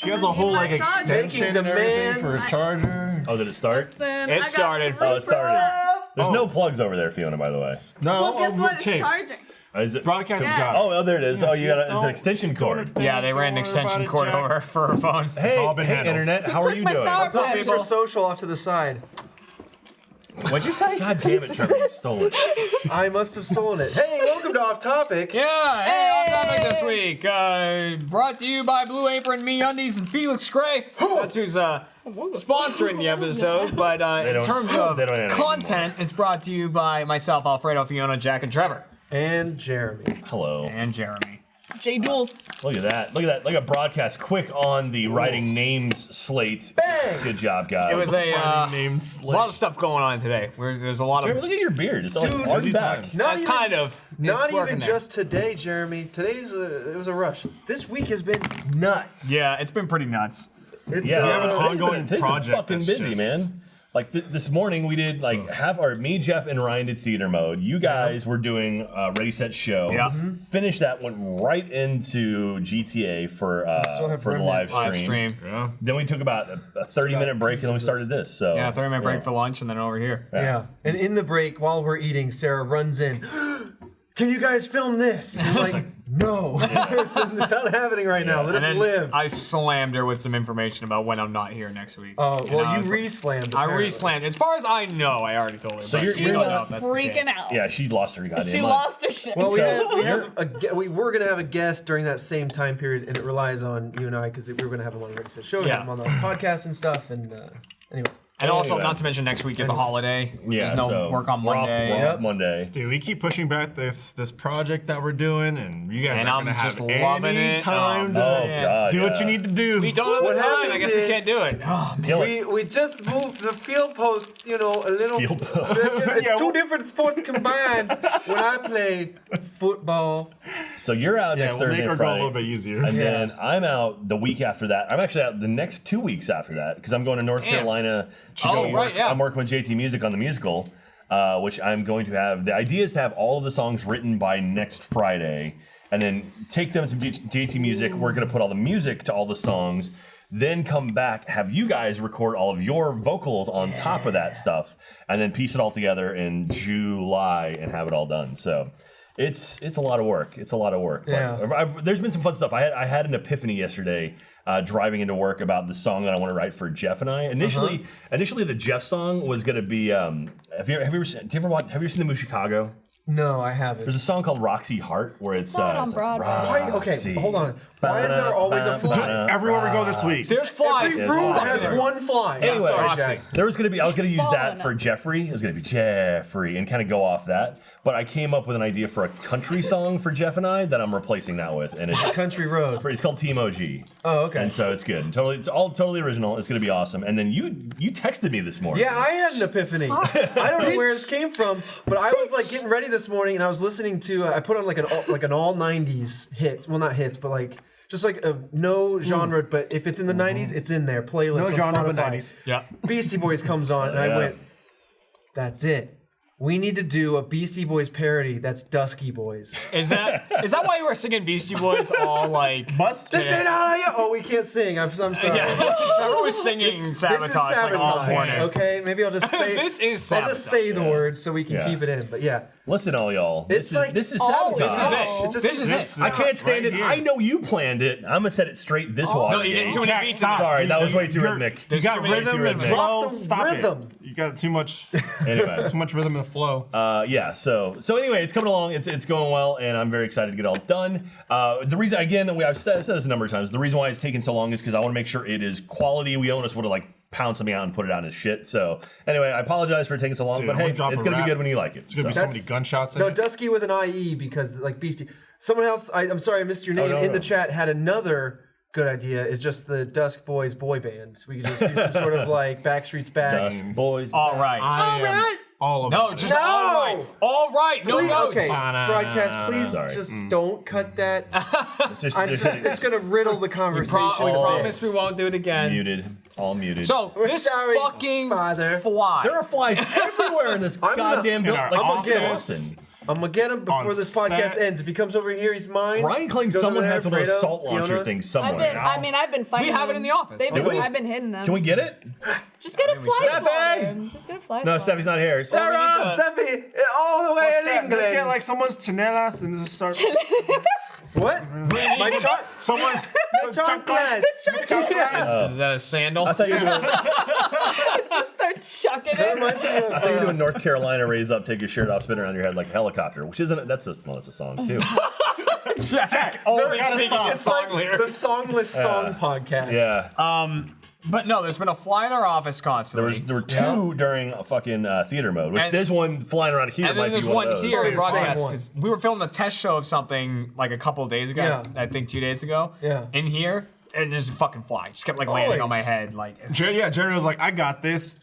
She has a whole like extension and everything for a charger. Oh, did it start? It started. Oh, it started. There's no plugs over there, Fiona, by the way. No, Well, guess what? It's charging. Is it? Broadcast has got it. Oh, there it is. Oh, you got it's an extension cord. Yeah, they ran an extension cord over for her phone. Hey, It's all been hey handled. internet, how Who are took you my doing? Sour It's Patch? for social off to the side. What'd you say? God damn it, Trevor, you stole it. I must have stolen it. Hey, welcome to Off Topic. Yeah, hey, off topic this week. Brought to you by Blue Apron, MeUndies, and Felix Gray. That's who's sponsoring the episode. But in don't- terms of they don't have content, it's brought to you by myself, Alfredo, Fiona, Jack, and Trevor. And Jeremy. Hello. And Jeremy. J Duels. Look at that. Look at that. Like a broadcast quick on the writing names slate. Bang! Good job, guys. It was a names. lot of stuff going on today. There's a lot of Look at your beard. It's all Dude, hard busy back. times. Not even, kind of. not it's working even there. just today, Jeremy. It was a rush. This week has been nuts. Yeah, it's been pretty nuts. It's, Yeah, We have an today's ongoing been- today's been project fucking that's busy, just- man. Like this morning we did like me, Jeff, and Ryan did theater mode. You guys were doing Ready Set Show. Yeah. Finished that, went right into GTA for still have the live remnants. stream. Yeah. Then we took about a 30-minute break and then we started this. So Yeah, 30-minute break for lunch and then over here. Yeah. And in the break, while we're eating, Sarah runs in. Can you guys film this? I'm like, no. it's not happening right now. Let And us then live. I slammed her with some information about when I'm not here next week. Oh, And well, I you was like- re-slammed. I apparently. re-slammed. As far as I know, I already told her. So but you're- you you're don't not know if that's the freaking case. out. Yeah, she lost her goddamn She mind. lost her shit. Well, So we were gonna have a guest during that same time period, and it relies on you and I because we were gonna have him on the Ready Set Show, Yeah. have him on the podcast and stuff. And anyway, And also, Anyway. not to mention, next week is a holiday. Yeah, There's no so work on we're off- Monday. we're off Yep. Monday. Dude, we keep pushing back this project that we're doing, and you guys And are I'm gonna just have loving any it. time Oh, to man. God, do what yeah. you need to do. We don't have What the time. I happens guess we is- can't do it. Oh, man. Kill it. we just moved the field post, a little. Field post. It's Yeah, two well- different sports combined. When I play football, So you're out Yeah, next we'll Thursday make and our goal a Friday. little bit easier. And Yeah. then I'm out the week after that. I'm actually out the next 2 weeks after that because I'm going to North Damn. Carolina. To Oh, go right, work. yeah. I'm working with JT Music on the musical, which I'm going to have. The idea is to have all of the songs written by next Friday, and then take them to JT Music. We're going to put all the music to all the songs, then come back, have you guys record all of your vocals on top of that stuff, and then piece it all together in July and have it all done. So. It's a lot of work. It's a lot of work. But Yeah. there's been some fun stuff. I had an epiphany yesterday driving into work about the song that I want to write for Jeff and I. Initially, the Jeff song was going to be. Have you ever seen the movie Chicago? no, I haven't. There's a song called Roxy Heart where it's not on it's Broadway. Why? Okay, Roxy. hold on. Why is there always a fly? Everywhere we go this week. There's flies. Every room flies. has one fly. Anyway, Sorry, Roxy. Jack. I was gonna use that fallen for up. Jeffrey. It was gonna be Jeffrey and kind of go off that. But I came up with an idea for a country song for Jeff and I that I'm replacing that with, and it's Country Road. it's called Team OG. Oh, okay. And so it's good. It's all totally original. It's gonna be awesome. And then you texted me this morning. Yeah, I had an epiphany. I don't know where this came from, but I was like getting ready this morning, and I was listening to. I put on like an all '90s hits. Well, not hits, but like just like a no genre. But if it's in the '90s, it's in there. Playlist. No on genre, but Spotify. 90s. Yeah. Beastie Boys comes on, and I Yeah. went, "That's it. We need to do a Beastie Boys parody. That's Dusky Boys." Is that why you were singing Beastie Boys all like? Bust. Today? Oh, we can't sing. I'm sorry. Yeah. Trevor was singing This is sabotage like all sabotage, morning. Okay, maybe I'll just say. This is I'll just say the words so we can Yeah. keep it in. But yeah, Listen, all y'all. It's like this is all sabotage. This is Oh. it. It just- This is this- it. I can't stand Right it. here. I know you planned it. I'm gonna set it straight this water. No, you didn't game. do Jack, any beats. stop. Sorry, that was way too You're- rhythmic. You There's got too many rhythm too and rhythmic. flow. Drop the Stop rhythm. it. You got too much. Anyway. Too much rhythm and flow. Yeah, so anyway, it's coming along. It's going well, and I'm very excited to get it all done. The reason, again, I've said this a number of times. The reason why it's taking so long is because I want to make sure it is quality. We don't just want to like pound something out and put it out as shit. So anyway, I apologize for taking so long, Dude, but I'm hey, gonna drop it's a gonna be rap. good when you like it. It's gonna be So- so many gunshots in No, it. Dusky with an IE because like Beastie. Someone else, I'm sorry I missed your name, no, in no. the chat had another good idea. Is just the Dusk Boys boy band. We could just do some sort of like Backstreet's Back. Dusk Boys. All right. I am all of No, it. just No! all right. All right. No Please, notes. okay, broadcast, please Sorry. just don't cut that. It's just, It's gonna riddle the conversation. We with promise bits. we won't do it again. muted. All muted. So We're this sorry, fucking Father. fly. there are flies everywhere in this I'm gonna- goddamn in building. our Like I'm I'm gonna in guess. Boston. I'm gonna get him before On this podcast set. ends. If he comes over here, he's mine. Ryan claims Goes over someone there, has one of those Fredo, salt launcher Fiona. things somewhere. I've been fighting. We have it them. in the office. They've Do been, we? I've been hitting them. Can we get it? Just get a fly should. swatter. Just get a fly No, swatter. Steffi's not here. Sarah! Steffi, all the way in Just England. get like someone's chanelas and just start. What? My Someone. chocolates. Is that a sandal? I thought you were doing, Just start chucking That it. reminds me I thought you were of. doing North Carolina raise up, take your shirt off, spin around your head like a helicopter, which isn't. That's a song too. Jack, only gotta speaking stop. in It's like song the lyrics. songless song podcast. Yeah. But no, there's been a fly in our office constantly. There were two during a fucking theater mode, which And- there's one flying around here. And might then be there's one of those. here in Same broadcast one. 'cause we were filming a test show of something like a couple of days ago. Yeah. I think 2 days ago. Yeah. In here, and there's a fucking fly. Just kept like landing on my Always. head. Like Jeremy was like, I got this.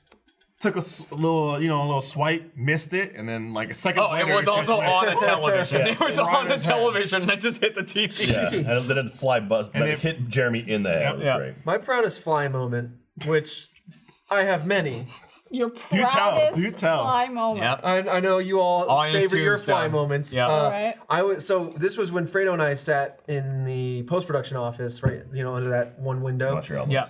Took a little swipe, missed it, and then like a second oh, it later. was just also went- on the television. It was Right on in the his head. television. And I just hit the TV. Yeah, and then it fly buzz, And like, it- hit Jeremy in the head. It was Yeah. great. My proudest fly moment, which I have many. Your tell, proudest do tell. fly moment. Yep. I know you all On his savor your fly tombstone. moments. Yeah. Alright. So this was when Fredo and I sat in the post-production office, right? Under that one window. Watch your elbows. Yeah.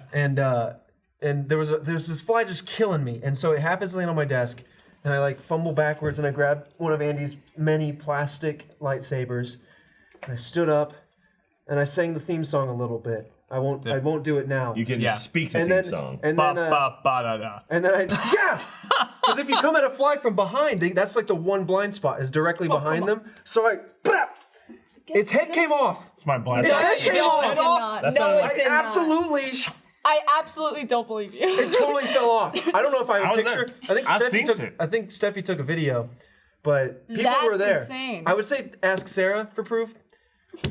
And there was this fly just killing me, and so it happens to land on my desk, and I like fumble backwards, and I grab one of Andy's many plastic lightsabers, and I stood up, and I sang the theme song a little bit. I won't do it now. You can Yeah. speak the and theme then song. and Ba, then ba, ba, da, da. and then because if you come at a fly from behind, that's like the one blind spot is directly behind them. So its head came off. It's my blast. Its head Get came its off. head Did off? not. That's No, not- it did I not. absolutely don't believe you. It totally fell off. I don't know if I have I a was picture. there. I seen it. I think Steffi took a video, but people That's were there. insane. I would say ask Sarah for proof.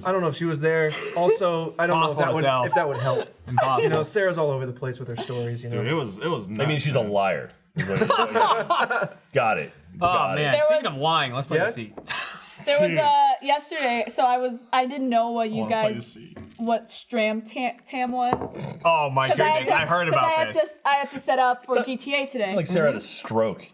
I don't know if she was there. Also, I don't know Impossible if that would help. Impossible. You know, Sarah's all over the place with her stories. You know, Dude, it was nuts. I mean, she's a liar. Got it. Oh Got man! There Speaking was- of lying, let's play Yeah? the seat. There was yesterday, so I didn't know what you wanna play the guys seat. what Stram Tam was. Oh my 'Cause I goodness! I heard 'cause about this. I had to set up for GTA today. It's like Sarah had a stroke.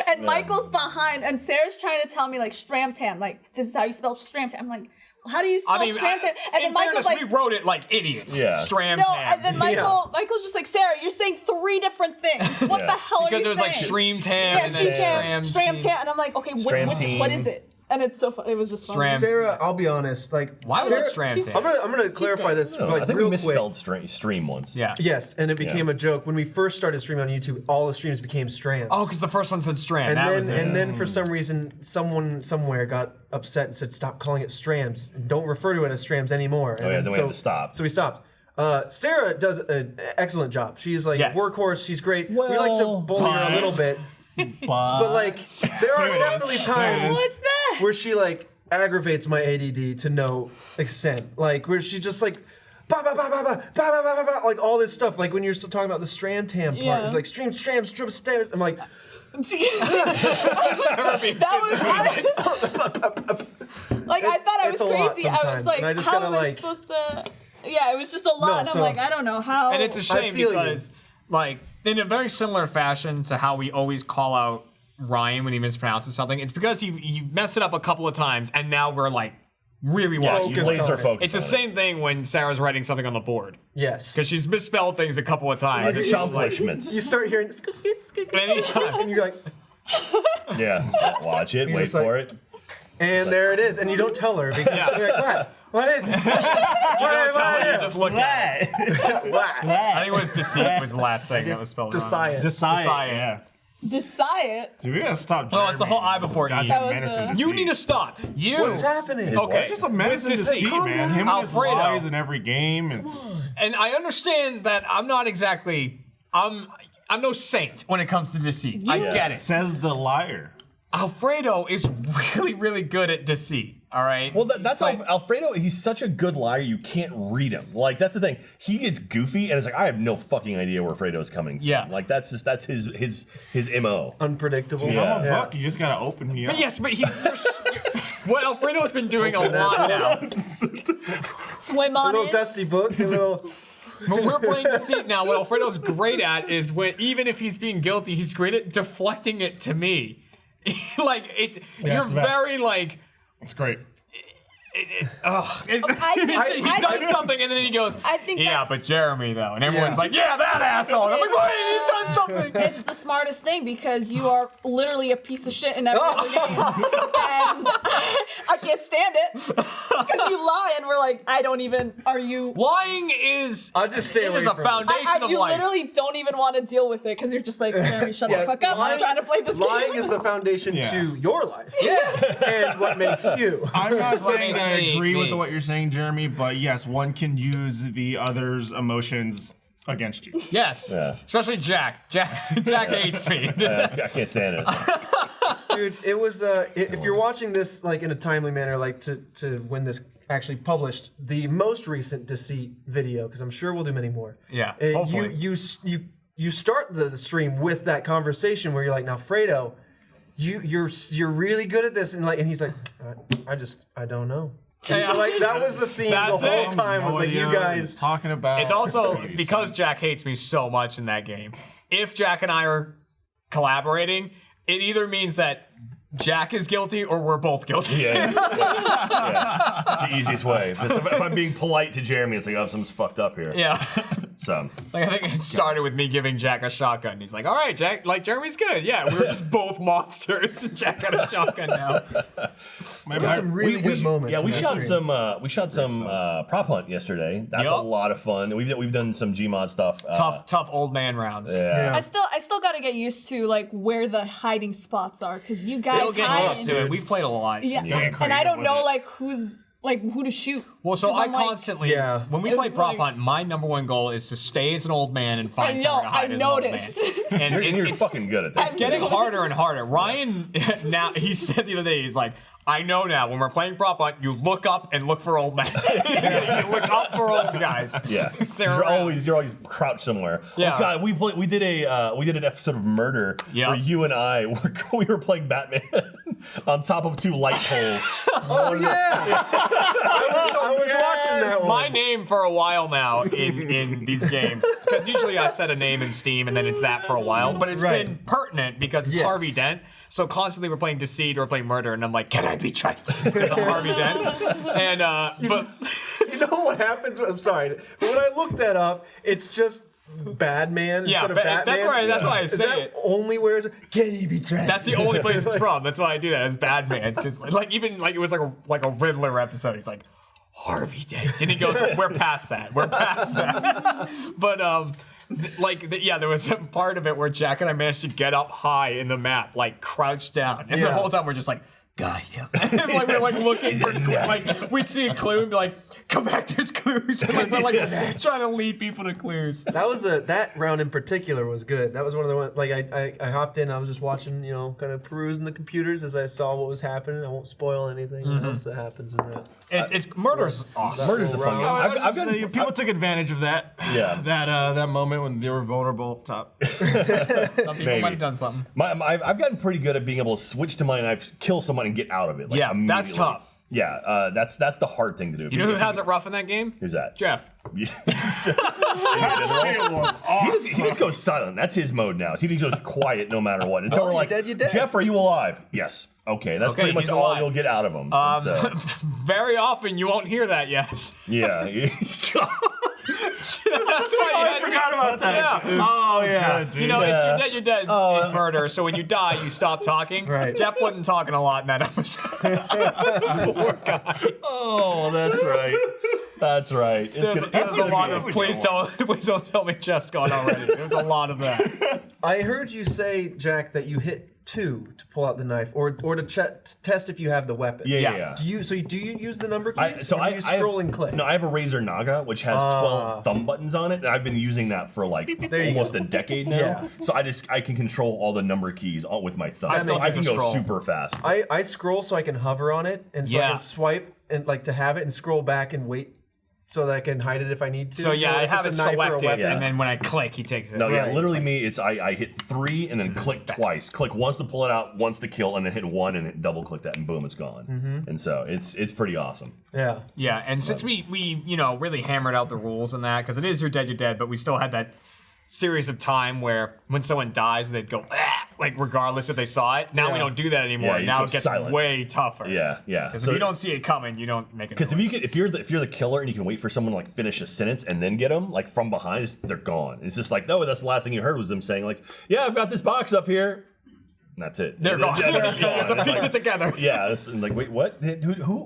And Michael's behind, and Sarah's trying to tell me like Stram Tam, like this is how you spell Stram Tam. I'm like, well, how do you spell I mean, Stram Tam? And in then Michael's fairness, like, we wrote it like idiots. Yeah. Stram no, Tam. and then Michael's just like, Sarah, you're saying 3 different things. What Yeah. the hell because are it you was like saying? Stream Tam Yeah, and then Stram Tam, and I'm like, okay, Stram what Team. is it? And it's so fun. It was just fun. Stram. Sarah, I'll be honest. Like, Why was Sarah, it Stram Tam? I'm gonna clarify this No, like I think real we quick. misspelled stream once. Yeah. Yes, and it became Yeah. a joke when we first started streaming on YouTube. All the streams became strands. Oh, because the first one said Stram. And that then, was it. and then for some reason, someone somewhere got upset and said, "Stop calling it Strams. Don't refer to it as Strams anymore." And Oh, yeah, then we had to stop. So we stopped. Sarah does an excellent job. She's like Yes. workhorse. She's great. we like to Well, bully her a little bit, but like there are There it is. definitely There it times is. What's that? where she like aggravates my ADD to no extent. Like where she just like. Ba, ba, ba, ba, ba, ba, ba, ba, ba, ba, like all this stuff. Like when you're still talking about the Strand Tam part, Yeah. it's like stream, stram, strip, stam. I'm like, Like I thought I was it's a lot crazy. I was sometimes, like, and I just how gotta, am I like- supposed to? Yeah, it was just a lot, No, and I'm so- like, I don't know how. And it's a shame feel you. because, like, in a very similar fashion to how we always call out Ryan when he mispronounces something, it's because he messed it up a couple of times, and now we're like really Yeah, watching. you Focus laser on it. focus. It's the same thing when Sarah's writing something on the board yes. because she's misspelled things a couple of times. It's just like, Accomplishments. You start hearing squeaky, squeaky, Anytime. and you're like, Yeah. Watch it. Wait just like- for it. and there it is, and you don't tell her because you're like, what? What is it? you don't tell her, you just look at it. What? I think it was deceit was the last thing that was spelled wrong. Decide. Decide. Decide. Yeah. Decide. Dude, we gotta stop. Oh, it's the whole Jeremy. I before E. Goddamn That was menace the- and You deceit. need to stop. You. What's happening? Okay. It's just a menace and With deceit. deceit, man. Him and his Alfredo. lies in every game. It's And I understand that I'm not exactly. I'm no saint when it comes to deceit. I get it. says the liar. Alfredo is really, really good at deceit. All right. Well, that's Like, Alfredo. He's such a good liar. You can't read him. Like that's the thing. He gets goofy, and it's like I have no fucking idea where Fredo's coming from. Yeah. Like that's his mo. Unpredictable. Yeah. I'm a buck. You just gotta open me up. But yes, but what Alfredo's been doing a lot now. Swim A on little it. dusty book, a little. When we're playing deceit now, what Alfredo's great at is when even if he's being guilty, he's great at deflecting it to me. Like you're it's the best. very like. It's great. He I does think- something and then he goes, I think yeah, that's- but Jeremy though, and everyone's like, yeah, that asshole. And I'm like, wait, he's done something. It's the smartest thing because you are literally a piece of shit in every other game. And I can't stand it because you lie and we're like, are you? Lying is I'll just stay it away is a from it. foundation of You life. literally don't even want to deal with it because you're just like, Jeremy, shut the fuck up. I'm trying to play this Lying game. is the foundation Yeah. to your life. Yeah. And what makes you. I'm not what saying makes that I me agree with me. what you're saying, Jeremy, but yes, one can use the other's emotions against you. Yes, Yeah. especially Jack. Jack hates me. I can't stand it. Dude, it was if you're watching this like in a timely manner, like to when this actually published, the most recent Deceit video, because I'm sure we'll do many more. Yeah, You hopefully. you start the stream with that conversation where you're like, now Fredo, you're really good at this, and he's like, I don't know. And so, like, that was the theme That's the whole it. time was like, you What guys. he's talking about. It's also because Jack hates me so much in that game. If Jack and I are collaborating, it either means that Jack is guilty or we're both guilty. Yeah. It's the easiest way. If I'm being polite to Jeremy, it's like, oh, something's fucked up here. Yeah. So, Like, I think it started with me giving Jack a shotgun. He's like, all right, Jack, like, Jeremy's good. Yeah, we were just both monsters. And Jack got a shotgun now. There's some really good moments. yeah, we in that shot stream. some prop hunt yesterday. That's a Yup. lot of fun. We've done some Gmod stuff. Tough old man rounds. Yeah. I still got to get used to like where the hiding spots are because you guys We'll get hide used to it. We've played a lot. Yeah, Yeah, and I creative don't with know it. who to shoot. Well, so 'Cause I I'm like- constantly, Yeah. when we It's play prop like- hunt, my number one goal is to stay as an old man and find I somewhere know, to hide I as an old man. noticed. And You're it's fucking good at that. It's getting harder and harder. Ryan, now, he said the other day, he's like, I know now, when we're playing prop hunt, you look up and look for old men. You look up for old guys. Yeah, Stare you're around. always crouched somewhere. Yeah. Oh God, we did an episode of Murder Yeah. where you and I were playing Batman on top of two light poles. Oh, yeah. I was watching that one. My name for a while now in these games, because usually I set a name in Steam and then it's that for a while, but it's Right. been pertinent because it's Yes. Harvey Dent. So constantly we're playing Deceit or playing Murder, and I'm like, can I be trusted? Because I'm Harvey Dent. And but You know what happens? I'm sorry. But when I look that up, it's just Badman Yeah, instead of ba- Batman. that's why I Is say that it. only where it's can you be trusted? that's the only place it's from. That's why I do that. It's Badman. Because like even like it was like a Riddler episode. He's like, Harvey Dent. And he goes, we're past that. We're past that. But there was some part of it where Jack and I managed to get up high in the map, like crouched down, and the Yeah. whole time we're just like, God, yeah. Like we're like looking for like we'd see a clue and be like, come back, there's clues. And like, we're like trying to lead people to clues. That round in particular was good. That was one of the ones, like I hopped in, I was just watching, kind of perusing the computers as I saw what was happening. I won't spoil anything else that happens in that. It's murder's awesome. Murder's a fun game. I've gotten people took advantage of that. Yeah. that moment when they were vulnerable up top. Some people Maybe. might have done something. I've gotten pretty good at being able to switch to my knife, kill someone, and get out of it. Like, Yeah, that's immediately. tough. Yeah, that's the hard thing to do. You know who has it rough in that game? Who's that? Jeff. he Shit was awesome. just goes silent. That's his mode now. So he just goes quiet no matter what. And so we're you like, dead, you dead. Jeff, are you alive? Yes. Okay, that's Okay, pretty much he's all alive. you'll get out of him. And so, Very often you won't hear that, yes. yeah. That's why I forgot about that. Yeah. Oh yeah, dude. You know, Yeah. if you're dead in murder. So when you die, you stop talking. Right. Jeff wasn't talking a lot in that episode. Poor guy. Oh, that's right. That's right. It's There's gonna a lot be of a- please don't tell me Jeff's gone already. There's a lot of that. I heard you say, Jack, that you hit 2 to pull out the knife, or to test if you have the weapon. Yeah. Do you use the number keys? I or do you scroll and click? No, I have a Razer Naga which has 12 thumb buttons on it, and I've been using that for like There you almost go. a decade now. Yeah. So I can control all the number keys all with my thumb. I still I can say go scroll. super fast. I scroll so I can hover on it, and so I Yeah. can swipe and like to have it and scroll back and wait so that I can hide it if I need to. So yeah, I if have it it's a knife or a selected, weapon. and then when I click, he takes it. No, yeah, Right. literally me. It's I hit 3 and then click twice. Click once to pull it out, once to kill, and then hit 1 and hit double click that, and boom, it's gone. And so it's pretty awesome. Yeah. Yeah, and since we really hammered out the rules and that, because it is you're dead, but we still had that series of time where when someone dies, they'd go like regardless if they saw it. Now we don't do that anymore. Yeah, you now it just gets go silent. way tougher. Yeah. Because if you don't see it coming, you don't make it. Because if you're the killer and you can wait for someone to like finish a sentence and then get them like from behind, they're gone. It's just like, no, that's the last thing you heard was them saying like, yeah, I've got this box up here. And that's it. They're gone. Yeah, they're just You have to gone. piece it together. Yeah, it's like, wait, what? Who?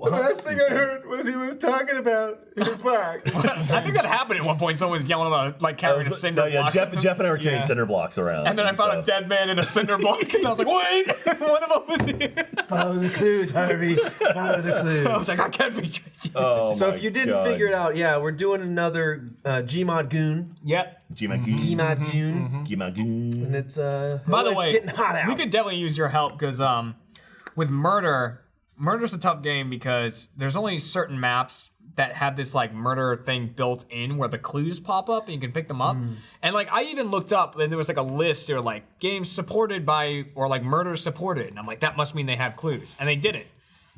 The last thing I heard was he was talking about his back. I think that happened at one point. Someone was yelling about like carrying a cinder No, yeah, block. Jeff and I were carrying Yeah. cinder blocks around. And then I found a dead man in a cinder block, and I was like, wait, one of them was here. Follow the clues, Harvey. Follow the clues. I was like, I can't be trusted. Oh So my if you didn't God. figure it out, yeah, we're doing another Gmod Goon. Yep. Gmod Gmod Goon. Gmod Goon. And it's By the it's way, getting hot out. we could definitely use your help because with murder's a tough game because there's only certain maps that have this like murder thing built in where the clues pop up and you can pick them up. And like I even looked up and there was like a list or like games supported by or like murder supported, and I'm like that must mean they have clues, and they didn't.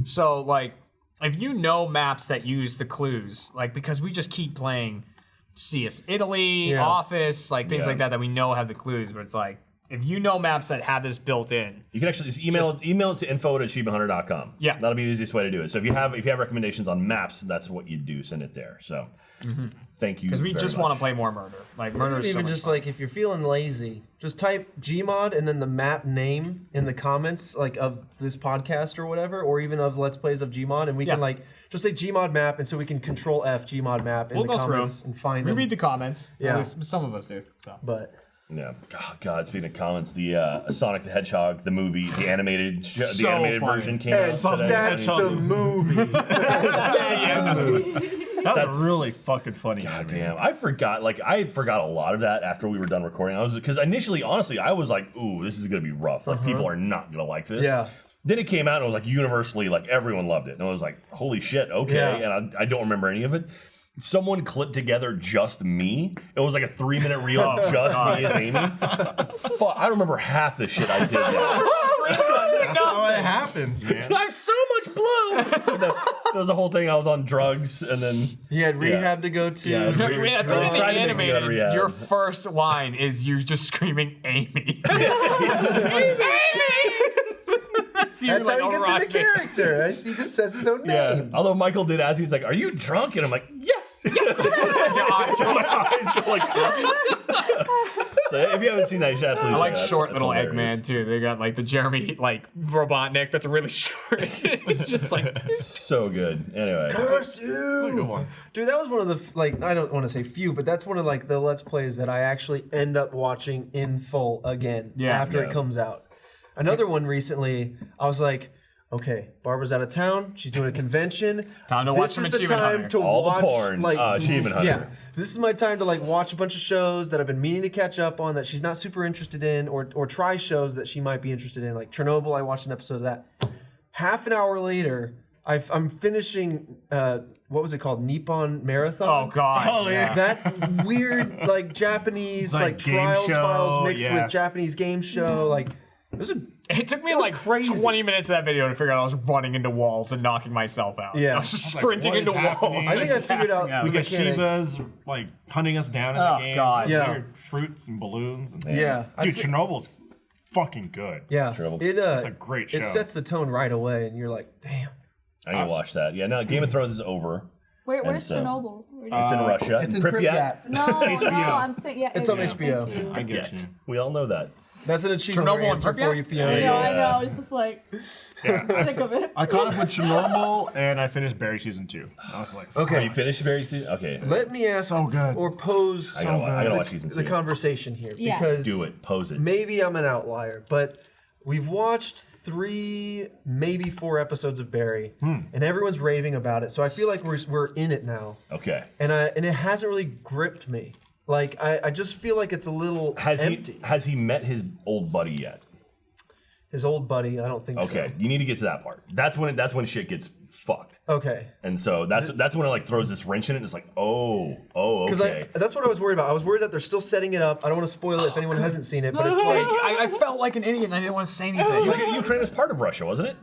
So like if you know maps that use the clues, like because we just keep playing CS Italy, Yeah. Office, like things Yeah. like that we know have the clues, but it's like if you know maps that have this built in, You can actually just email it to info@achievementhunter.com. Yeah. That'll be the easiest way to do it. So if you have recommendations on maps, that's what you do. Send it there. So thank you. because we very just much. want to play more murder. Like murder is so Even much just fun. like if you're feeling lazy, just type Gmod and then the map name in the comments like of this podcast or whatever, or even of Let's Plays of Gmod, and we can Yeah. like just say Gmod map, and so we can Control F Gmod map in We'll the go through comments and find we them. read the comments. Yeah. At least some of us do. So. But Yeah. Oh, God, speaking of comments, the Sonic the Hedgehog, the movie, the animated So animated funny. version came out today. that's the movie. That was really fucking funny. God damn, I forgot a lot of that after we were done recording. Because initially, honestly, I was like, "Ooh, this is gonna be rough. Like people are not gonna like this." Yeah. Then it came out and it was like universally, like everyone loved it, and I was like, "Holy shit, okay." Yeah. And I don't remember any of it. Someone clipped together just me. It was like a 3-minute reel of just me as Amy. Fuck, I don't remember half the shit I did. That's how it happens, man. I have so much blood. There was a whole thing. I was on drugs, and then He had rehab to go to. Yeah. I think in the Tried to make me go to animated, rehab. your first line is you just screaming Amy. Amy! That's you, That's like, how he a gets rock into character. He just says his own name. Although Michael did ask me, he's like, "Are you drunk?" And I'm like, "Yes, yes." Your eyes are My like- eyes go like. So if you haven't seen that, you should absolutely. I like check it out. short That's little hilarious. Eggman too. They got like the Jeremy like Robotnik that's really short. It's just like So good. Anyway, Curse you! Good one. Dude, that was one of the like I don't want to say few, but that's one of like the Let's Plays that I actually end up watching in full again after Yeah. it comes out. Another one recently, I was like, okay, Barbara's out of town. She's doing a convention. Time to watch some This is the Achievement time Hunter. to All the watch porn, like Achievement Hunter. Yeah, this is my time to like watch a bunch of shows that I've been meaning to catch up on that she's not super interested in, or try shows that she might be interested in. Like Chernobyl, I watched an episode of that. Half an hour later, I'm finishing what was it called? Nippon Marathon. oh god. Oh, yeah. That weird like Japanese Like like game trials show, files mixed yeah. with Japanese game show. Like it was a It took me was like crazy. 20 minutes of that video to figure out I was running into walls and knocking myself out. Yeah. I was just like, sprinting what is into walls. happening? I think I figured out. Passing out. We the got mechanics. Shivas like hunting us down in Oh, the game. God. Yeah. Weird fruits and balloons. And, Yeah. Dude, Chernobyl's fucking good. Yeah, Trouble. it's a great It show. sets the tone right away, and you're like, damn. I need to watch that. Yeah, no, Game of Thrones is over. Where's so- Chernobyl? It's in Russia. It's in Pripyat. No, I'm saying yeah. It's on thank HBO. you. I get Pripyat. you. We all know that. That's an achievement Chernobyl and answer for Pripyat? you, Fiona. I know, I Yeah. know. It's just like sick of it. I caught up with Chernobyl and I finished Barry season 2. I was like, Okay. Are you finished very soon? Okay. Let me ask So good. or pose I gotta watch season the 2. conversation here Yeah. because Do it. Pose it. maybe I'm an outlier, but we've watched 3, maybe 4 episodes of Barry, and everyone's raving about it. So I feel like we're in it now, Okay. and it hasn't really gripped me. Like I just feel like it's a little empty. Has he met his old buddy yet? His old buddy, I don't think Okay, you need to get to that part. That's when shit gets fucked. so. Okay. And so that's when it like throws this wrench in it. It's like, Because okay. that's what I was worried about. I was worried that they're still setting it up. I don't want to spoil it if anyone hasn't seen it, but it's like I felt like an idiot and I didn't want to say anything. Ukraine was part of Russia, wasn't it?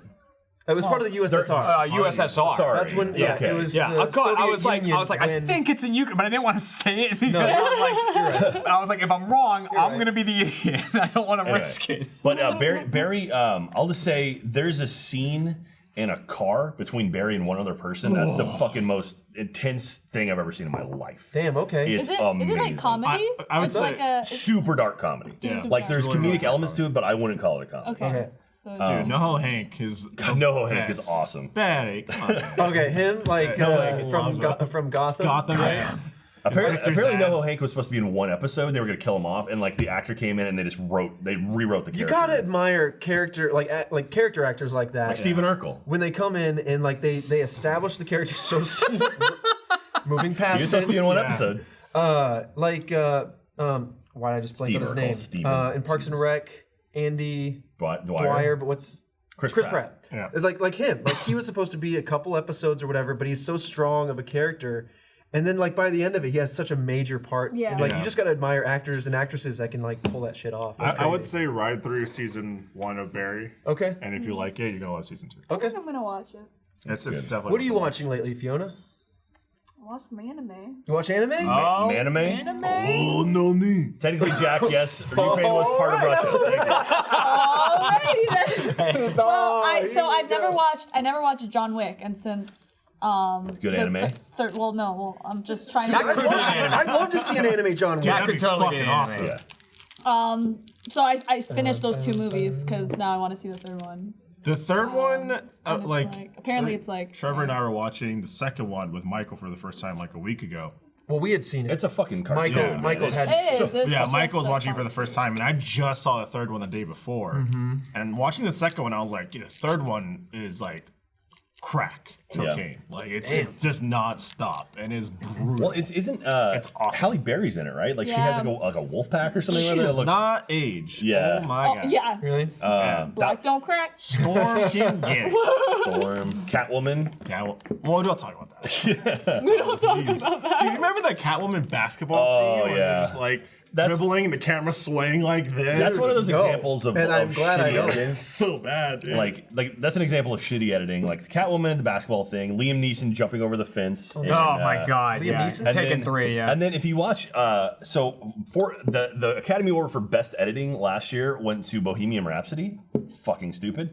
It was part of the USSR. USSR. That's when. Yeah, Okay. it was. Yeah, the I was like, Soviet I Union think it's in Ukraine, but I didn't want to say it. No, I was like, if I'm wrong, I'm right. gonna be the idiot. I don't want to Anyway. risk it. But Barry, I'll just say there's a scene in a car between Barry and one other person. That's the fucking most intense thing I've ever seen in my life. Damn. Okay. It's Is it amazing. like comedy? I would it's say like a it's- Super dark comedy. Yeah. Like there's Really comedic dark elements to it, but I wouldn't call it a comedy. okay. Okay. So Dude, NoHo Hank is NoHo Hank is awesome. Barry, come on. Okay. Him like Yeah, from Gotham. Gotham, right? Apparently Victor's NoHo ass. Hank was supposed to be in one episode. They were gonna kill him off, and like the actor came in and they rewrote the character. You gotta admire character like character actors like that. like Stephen Urkel. When they come in and like they establish the character so moving He past was supposed to be it. in one Yeah. episode. Why did I just blank Steve on his Urkel, name? Steven. In Parks and Rec, Andy Dwyer. but what's Chris Pratt. Yeah. It's like him. Like he was supposed to be a couple episodes or whatever, but he's so strong of a character. And then like by the end of it, he has such a major part. Yeah. Like Yeah. you just gotta admire actors and actresses that can like pull that shit off. That's I would crazy. say ride through season 1 of Barry, Okay. and if you like it, you're gonna love season 2. I Okay. think I'm gonna watch it. It's definitely. What are you watching lately, Fiona? Watch some anime. You watch anime? Anime? Oh no, me. Technically, Jack, yes. Ukraine was part of Russia. Alrighty then. Well, I've never watched John Wick, and since Good the anime? Third, I'm just trying to. I'd love to see an anime John Wick. That That'd could be totally be fucking an awesome. anime. Yeah. So I finished those 2 movies because now I want to see the third one. The third one, And it's like apparently it's like Trevor and I were watching the second one with Michael for the first time like a week ago. Well, we had seen it. It's a fucking cartoon. Michael man. had- It's- It is. It's Yeah, just Michael was a watching for the cartoon. first time, and I just saw the third one the day before. And watching the second one, I was like, the third one is like crack cocaine. Like it does not stop, and is brutal. Well, isn't It's awesome. Halle Berry's in it, right? Like she Yeah. has like a wolf pack or something. She like that. does It looks- not age. Yeah. Oh my god. Yeah. Really? Black don't crack. Storm can get it. Storm, Catwoman. Yeah, well, we don't talk about that. We don't talk about that. Do you remember that Catwoman basketball Oh, scene where yeah. they're just like That's- dribbling and the camera swaying like this? That's one of those No. examples of And I'm of glad I shitty know. editing. It's so bad, dude. Like that's an example of shitty editing. Like the Catwoman and the basketball thing. Liam Neeson jumping over the fence. and, Oh my God! Liam Yeah, Neeson? And Taken then- 3. Yeah. And then if you watch, so for the Academy Award for Best Editing last year went to Bohemian Rhapsody. Fucking stupid.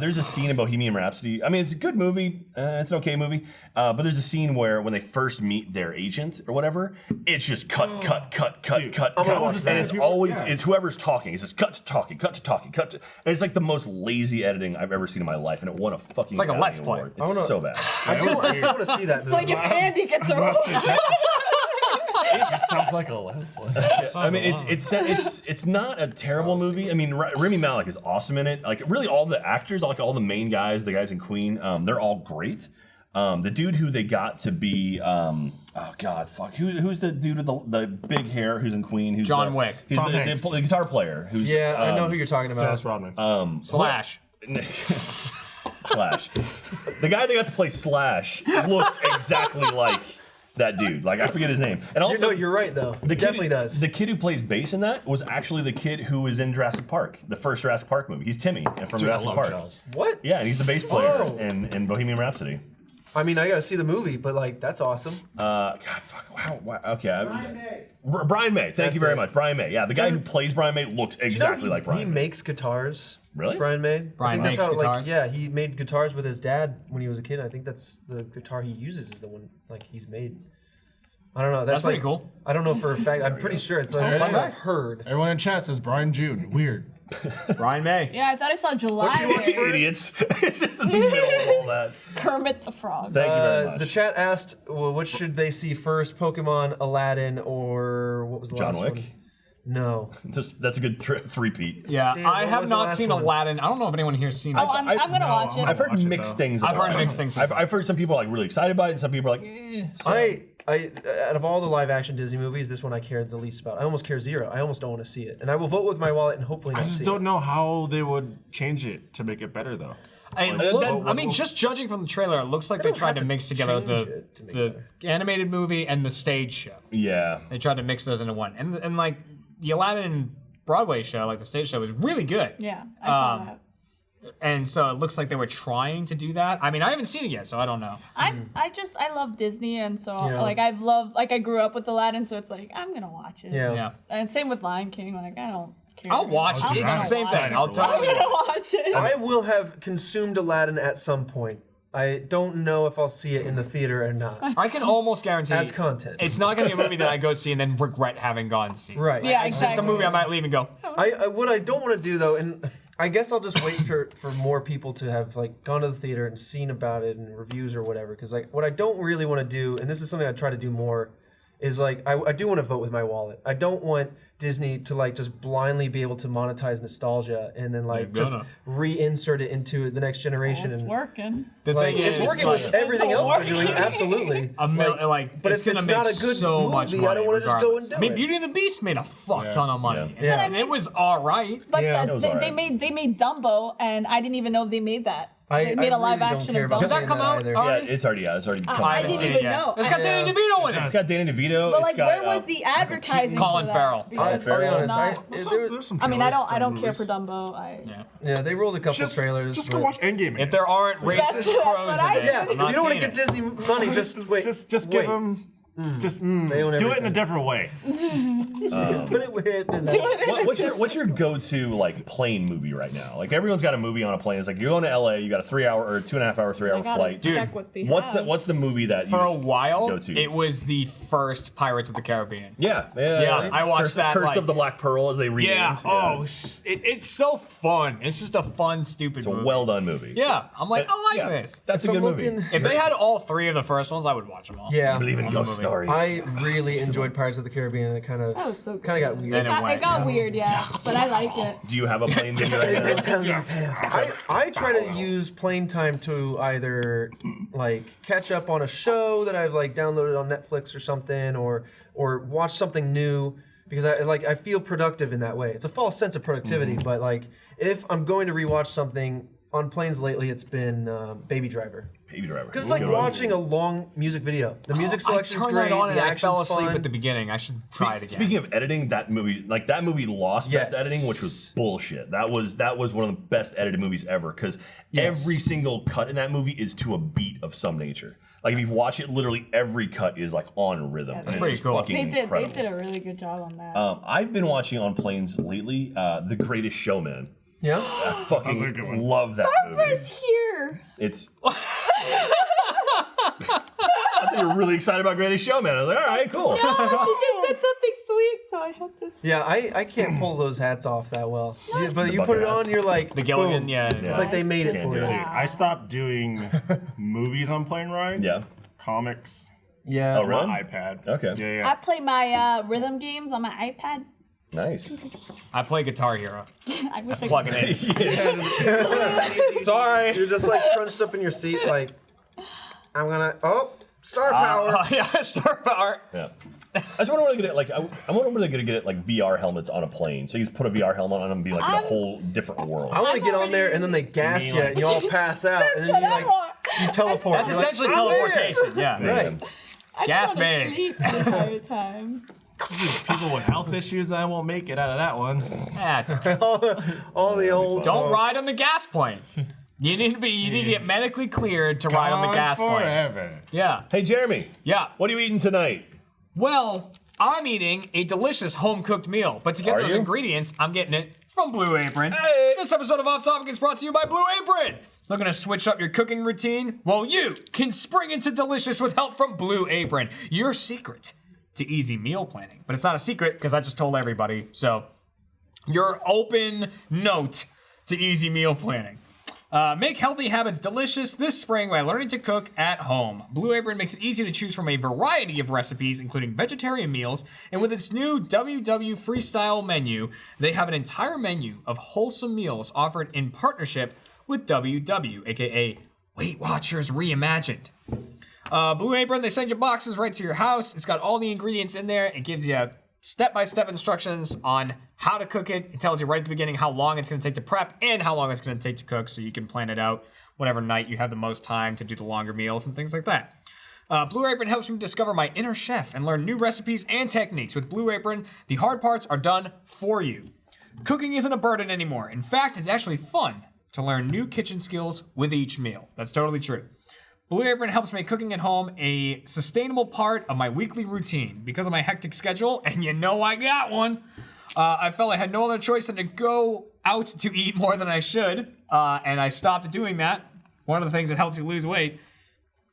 There's a scene in Bohemian Rhapsody. I mean, it's a good movie. It's an okay movie. But there's a scene where when they first meet their agent or whatever, it's just cut. Dude, cut. I'm gonna watch And that. it's always it's whoever's talking. It's just cut to talking. And it's like the most lazy editing I've ever seen in my life, and it won a fucking. It's like a Academy Let's Play. Award. It's so bad. I still want to see that movie. Like if Andy gets a role. It sounds like a left. I mean, it's not a terrible movie. I mean, Rami Malek is awesome in it. Like, really, all the actors, like all the main guys, the guys in Queen, they're all great. The dude who they got to be, oh God, fuck, who's the dude with the big hair who's in Queen? Who's John Wick. He's Tom the Hanks. guitar player. Who's Yeah, I know who you're talking about. Dennis Rodman. Slash. Slash. The guy that got to play Slash looks exactly like that dude. Like, I forget his name. And also, You're right though. The It definitely does. The kid who plays bass in that was actually the kid who was in Jurassic Park, the first Jurassic Park movie. He's Timmy from Dude, I Jurassic love Park. Charles. What? Yeah, and he's the bass player Oh. in Bohemian Rhapsody. I mean, I gotta see the movie, but like, that's awesome. God, fuck, wow, okay. Brian May. Thank you very much. Brian May. Yeah, the guy who plays Brian May looks exactly like Brian He May. makes guitars. Really? Brian May. Brian I think that's makes how, guitars? Like, yeah, he made guitars with his dad when he was a kid. I think that's the guitar he uses is the one like he's made. I don't know. That's pretty like, cool. I don't know for a fact. I'm pretty sure it's like There it that's what is. I've heard. Everyone in chat says Brian June. Weird. Brian May. Yeah, I thought I saw July. Idiots. It's just in the middle of all that. Kermit the Frog. Thank you very much. The chat asked, well, what should they see first? Pokemon, Aladdin, or what was the John last Wick? one? No. That's a good three-peat. Yeah, Damn, I what have was the not last seen one? Aladdin. I don't know if anyone here's seen it. Oh, I'm gonna watch it. I've heard watch it, mixed though. things. I've about heard it. mixed things. I've heard some people are like really excited by it, and some people are like, eh. So- I out of all the live action Disney movies, this one I care the least about. I almost care zero. I almost don't want to see it, and I will vote with my wallet and hopefully I not just see don't it. know how they would change it to make it better, though. I mean, just judging from the trailer, it looks like they don't tried have to to mix together change the it to make the animated movie and the stage show. Yeah. They tried to mix those into one, and like the Aladdin Broadway show, like the stage show, was really good. Yeah, I saw that. And so it looks like they were trying to do that. I mean, I haven't seen it yet, so I don't know. I love Disney, and so Yeah. I grew up with Aladdin, so it's like I'm gonna watch it. Yeah. And same with Lion King. Like I don't care. I'll watch it. It's the same thing. I'll tell I'm you. gonna watch it. I will have consumed Aladdin at some point. I don't know if I'll see it in the theater or not. I can almost guarantee As content. it's not going to be a movie that I go see and then regret having gone to see. Right. Yeah, It's just a movie I might leave and go, What I don't want to do though, and I guess I'll just wait for more people to have like gone to the theater and seen about it and reviews or whatever. Because like what I don't really want to do, and this is something I try to do more, is like I do want to vote with my wallet. I don't want Disney to like just blindly be able to monetize nostalgia and then like You're just gonna. reinsert it into the next generation. It's and working. the like thing it's is, working like, with everything It's else they're doing, working. absolutely. but if gonna it's make not a good so movie, much I money don't wanna just go regardless. and do I mean, it. Beauty and the Beast made a fuck ton of money. Yeah. And it was all right. But Yeah. It was they alright. made Dumbo, and I didn't even know they made that. I They made a really live don't action care of about Dumbo. Does that seeing come out? either. All Yeah, right. it's already come I out. haven't didn't seen even it yet. know. It's got Danny DeVito in it. It's got Danny DeVito. But it's like, got, where was the advertising? Colin for that? Farrell. Because I'll be honest. not- There's some I mean, trailers, I don't some care for movies. Dumbo. Yeah, they rolled a couple Just, trailers. just go but- watch Endgame. If there aren't racist That's what pros I in it, said. Yeah, I'm if not you don't want to seeing give it. Disney money, just wait. just give wait. them. Just They own do it in everything. a different way. Put it with it. What's your go-to like plane movie right now? Like everyone's got a movie on a plane. It's like you're going to LA, you got a 3-hour or 2.5-hour, 3-hour I gotta flight. check what they What's have. the movie that For you a while, go to? it was the first Pirates of the Caribbean. Yeah, I watched that, Curse like- of the Black Pearl as they read Yeah. it. Oh, it's so fun. It's just a fun, stupid It's a movie. well done movie. Yeah, I'm like, I like Yeah, this. That's a If good I'm movie. looking- If they had all three of the first ones, I would watch them all. Yeah. I believe in On ghost the movie. stories. I really enjoyed Pirates of the Caribbean. It kind of That was so good. got weird. Then It got weird, yeah, but I like it. Do you have a plane movie right now? I try to use plane time to either like catch up on a show that I've like downloaded on Netflix or something, or watch something new because I feel productive in that way. It's a false sense of productivity, but like if I'm going to rewatch something on planes lately, it's been Baby Driver. Baby Driver. Because it's like Good one. watching a long music video. The music I selection's turned great. that on and the I fell action's asleep fun. at the beginning. I should try it again. Speaking of editing, that movie lost Yes. best editing, which was bullshit. That was one of the best edited movies ever because every single cut in that movie is to a beat of some nature. Like if you watch it, literally every cut is like on rhythm. that's and it's pretty cool. fucking They incredible. did a really good job on that. I've been watching on planes lately, The Greatest Showman. Yeah. I Sounds like a good fucking one. love that movie. Barbara's here. It's. I think you're really excited about Greatest Showman. I was like, all right, cool. No, she just said something sweet, so I had to. Yeah, I can't pull those hats off that well. But The you put it bucket on, hats. you're like The Gilligan, boom. yeah. It's like they made it Can't for do you. it. Dude, I stopped doing movies on plane rides. Yeah. Comics. Yeah. Oh, really? My iPad. Okay. Yeah. I play my rhythm games on my iPad. Nice. I play Guitar Hero. I wish I Plug could. it in. Sorry. You're just like crunched up in your seat, like I'm gonna star power. Yeah, Star Power. Yeah. I just wonder when they get it. Like, I wonder when they're gonna get it like VR helmets on a plane. So you just put a VR helmet on and be like in a whole different world. I want to I've get on there and then they gas mean, you like- and you all pass out and That's then what you I like want. you teleport. That's You're like, essentially "I'm there." teleportation. Yeah. Right. I Gas just wanna man. sleep the entire time. People with health issues that won't make it out of that one. Yeah, it's- all the old. don't ride on the gas plane. You need to get medically cleared to ride on the gas plane. forever. Yeah. Hey, Jeremy. Yeah. What are you eating tonight? Well, I'm eating a delicious home-cooked meal, but to get Are those you? ingredients, I'm getting it from Blue Apron. Hey! This episode of Off Topic is brought to you by Blue Apron. Looking to switch up your cooking routine? Well, you can spring into delicious with help from Blue Apron. Your secret to easy meal planning. But it's not a secret because I just told everybody. So, your open note to easy meal planning. Make healthy habits delicious this spring by learning to cook at home. Blue Apron makes it easy to choose from a variety of recipes, including vegetarian meals, and with its new WW Freestyle menu, they have an entire menu of wholesome meals offered in partnership with WW, aka Weight Watchers Reimagined. Blue Apron, they send you boxes right to your house. It's got all the ingredients in there. It gives you step-by-step instructions on how to cook it. It tells you right at the beginning how long it's going to take to prep and how long it's going to take to cook, so you can plan it out whatever night you have the most time to do the longer meals and things like that. Blue Apron helps me discover my inner chef and learn new recipes and techniques. With Blue Apron, the hard parts are done for you. Cooking isn't a burden anymore. In fact, it's actually fun. to learn new kitchen skills with each meal. That's totally true. Blue Apron helps make cooking at home a sustainable part of my weekly routine. Because of my hectic schedule, and you know I got one, I felt I had no other choice than to go out to eat more than I should, and I stopped doing that. One of the things that helps you lose weight,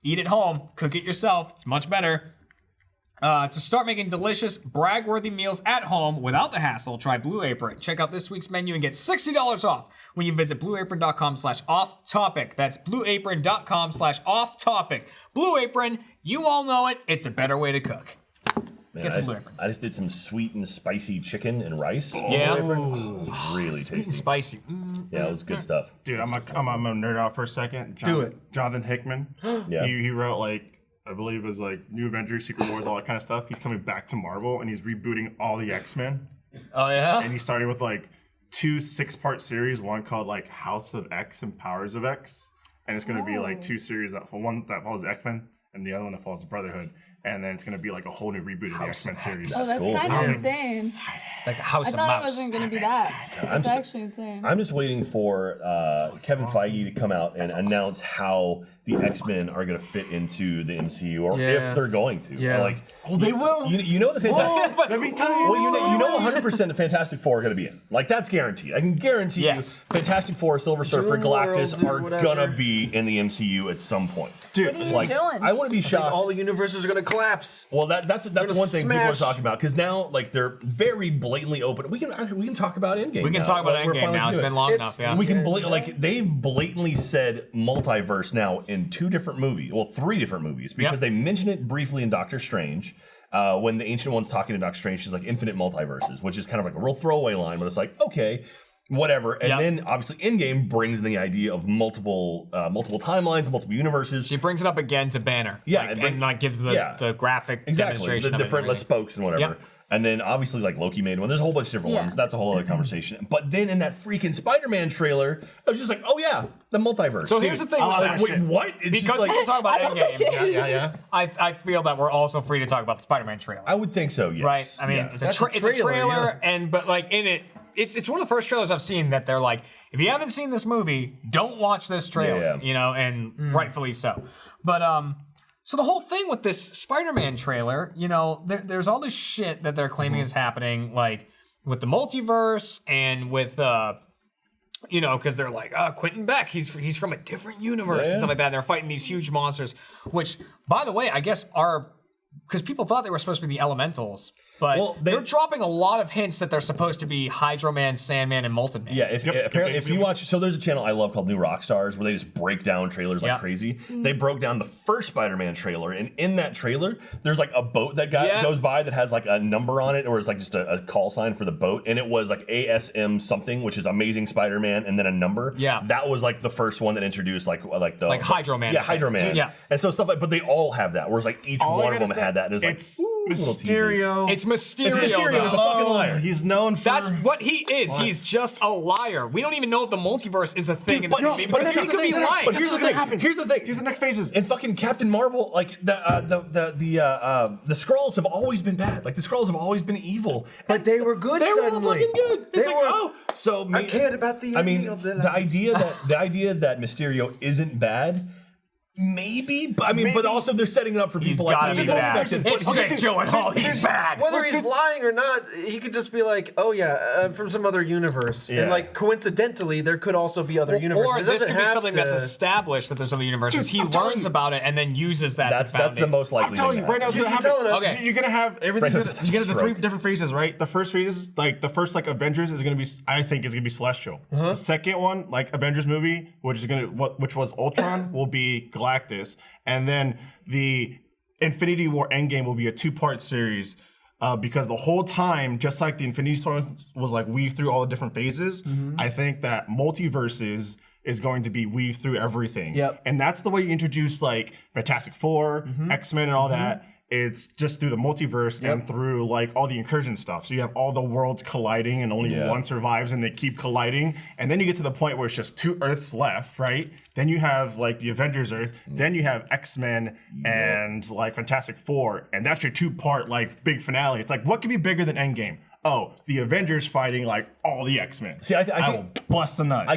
eat at home, cook it yourself, it's much better. To start making delicious, brag-worthy meals at home without the hassle, try Blue Apron. Check out this week's menu and get $60 off when you visit blueapron.com/off-topic. That's blueapron.com/off-topic. Blue Apron, you all know it. It's a better way to cook. Man, Get some Blue Apron. I just did some sweet and spicy chicken and rice. Yeah. Really Sweet and tasty. spicy. Yeah, it was good stuff. Dude, I'm gonna nerd out for a second. Do it. Jonathan Hickman. Yeah. He wrote like, I believe it was like New Avengers, Secret Wars, all that kind of stuff. He's coming back to Marvel and he's rebooting all the X-Men. Oh, yeah? And he's starting with like 2 6-part series, one called like House of X and Powers of X. And it's gonna be like 2 series one that follows X-Men and the other one that follows the Brotherhood. And then it's gonna be like a whole new reboot of the X-Men series. Oh, that's cool. kind of insane. It's like the House I of thought Mouse. it wasn't going to be that. That's actually insane. I'm just waiting for Kevin Feige to come out and announce how the X-Men are going to fit into the MCU, or if they're going to. Yeah. Or like, Oh, they will. you know the Fantastic. Let me tell you. Well, you know 100% the Fantastic Four are going to be in. Like, that's guaranteed. I can guarantee Yes. you Fantastic Four, Silver Surfer, Doom World, Galactus dude, are whatever. going to be in the MCU at some point. Dude, What are you Like, doing? I want to be I think shocked. all the universes are gonna collapse. Well, that's gonna one thing people are smash. talking about, because now like they're very blatantly open. We can talk about Endgame. We can now. talk about Like, we're Endgame finally now. It's doing been it. long It's- enough, yeah. We can like they've blatantly said multiverse now in 2 different movies. Well, 3 different movies, because Yep. they mention it briefly in Doctor Strange. When the Ancient One's talking to Doctor Strange, she's like infinite multiverses, which is kind of like a real throwaway line, but it's like, okay, whatever. And Yep. then obviously Endgame brings in the idea of multiple timelines, multiple universes. She brings it up again to Banner. Yeah, like, and and like gives the graphic Exactly, demonstration the of it different and spokes and whatever. Yep. And then obviously like Loki made one. There's a whole bunch of different Yeah. ones. That's a whole other conversation. But then in that freaking Spider-Man trailer, I was just like, oh yeah, the multiverse. So Dude, here's the thing. I lost like, my wait, shit. what? It's because just we like, can talk about I lost my Endgame. shit. yeah. I feel that we're also free to talk about the Spider-Man trailer. I would think so, yes. Right? I mean, Yeah. it's, That's a a it's a trailer, trailer, and but like in it, it's one of the first trailers I've seen that they're like, if you haven't seen this movie, don't watch this trailer. Yeah. You know, and rightfully so. But so the whole thing with this Spider-Man trailer, you know, there's all this shit that they're claiming is happening, like with the multiverse and with you know, because they're like, Quentin Beck, he's from a different universe and Yeah. stuff like that. And they're fighting these huge monsters, which, by the way, I guess are because people thought they were supposed to be the elementals, but Well, they're dropping a lot of hints that they're supposed to be Hydro Man, Sandman, and Molten Man. Yeah, apparently, if you watch, so there's a channel I love called New Rockstars where they just break down trailers like Yeah. crazy. They broke down the first Spider-Man trailer, and in that trailer, there's like a boat that Yeah. goes by that has like a number on it, or it's like just a call sign for the boat, and it was like ASM something, which is Amazing Spider-Man, and then a number. Yeah. that was like the first one that introduced like the Hydro Man. Yeah, Hydro Man. Yeah. and so stuff like, but they all have that. Whereas like each All I one of gotta them say, had that, and it's little teasers. Mysterio. It's Mysterio. It's Mysterio. though. It's a fucking liar. He's known for. That's what he is. He's just a liar. We don't even know if the multiverse is a thing in this movie but because here's he the could be thing. lying. But here's the thing. Here's the thing. These are the next phases. In fucking Captain Marvel, like the Skrulls have always been bad. Like the Skrulls have always been evil. But they were good They were all suddenly. fucking good. It's They like, were- oh, so I cared about the I mean, ending of the the idea that Mysterio isn't bad. Maybe, but I mean, but also they're setting it up for He's people like gotta be people bad. expect It's it. Jake Gyllenhaal. He's bad. Whether he's lying or not, he could just be like, "Oh yeah, from some other universe," Yeah. and like coincidentally, there could also be other universes. Or It this doesn't could be have something to- that's established that there's other universes. He I'm telling learns you. about it and then uses that That's to found the it. most likely. I'm telling you thing right now, that it's He's gonna happen. telling us. Okay. You're gonna have everything. Right. You get the 3 Stroke. different phases, right? The first phase is like the first like Avengers is gonna be, I think, is gonna be Celestial. The second one, like Avengers movie, which was Ultron, will be Galactus, and then the Infinity War Endgame will be a 2-part series. Because the whole time, just like the Infinity Stone was like weaved through all the different phases, I think that multiverses is going to be weaved through everything. Yep. And that's the way you introduce like Fantastic Four, X-Men and all that. It's just through the multiverse and through like all the incursion stuff. So you have all the worlds colliding and only one survives and they keep colliding. And then you get to the point where it's just 2 Earths left, right? Then you have like the Avengers Earth. Then you have X-Men and like Fantastic Four. And that's your 2-part like big finale. It's like, what could be bigger than Endgame? oh, the Avengers fighting like all the X-Men. See, I will think bust the nut.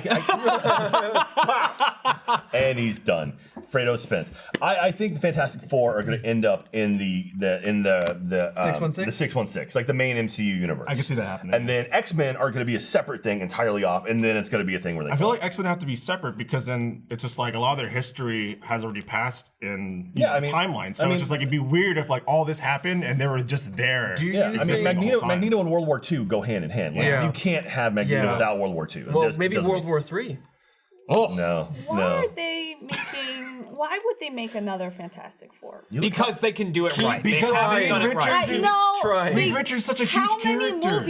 and he's done. Fredo spent. I think the Fantastic Four are going to end up in the 616? the 616, like the main MCU universe. I can see that happening. And then X-Men are going to be a separate thing entirely off, and then it's going to be a thing where they. I feel like X-Men have to be separate because then it's just like a lot of their history has already passed in the timeline. So it's just like it'd be weird if like all this happened and they were just there. Magneto and World War II go hand in hand. Like, you can't have Magneto without World War II. Well, maybe World War III. Oh no! Why would they make another Fantastic Four? Because they can do it right. Because they haven't done it right. Reed Richards is such a huge character. How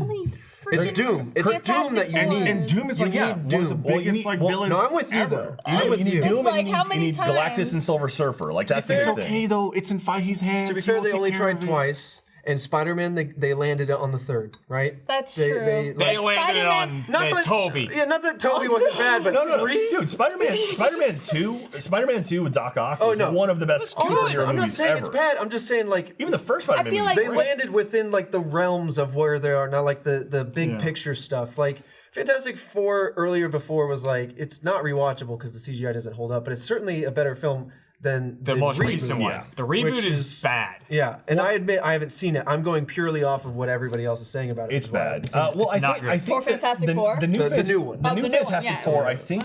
many It's Doom. It's Doom that you need. And Doom is like one of the biggest villains. No, I'm with you ever. though. You need Doom like, and how you many need Galactus and Silver Surfer. Like that's the It's big okay thing. though. It's in Feige's hands. To be fair, they only tried twice. And Spider-Man, they landed it on the third, right? That's true. They landed it on Toby. Yeah, not that Toby wasn't bad, but three? Dude, Spider-Man 2 with Doc Ock is one of the best superhero movies ever. I'm not saying it's bad. I'm just saying like even the first Spider-Man movie. like they landed within like the realms of where they are now, like the big picture stuff. Like Fantastic Four earlier before was like it's not rewatchable because the CGI doesn't hold up, but it's certainly a better film than The most reboot. recent one. The reboot is bad. Yeah, and I admit I haven't seen it. I'm going purely off of what everybody else is saying about it. It's bad. I think For Fantastic Four? the new one. The Oh, new the new one, Fantastic yeah. Four, I think,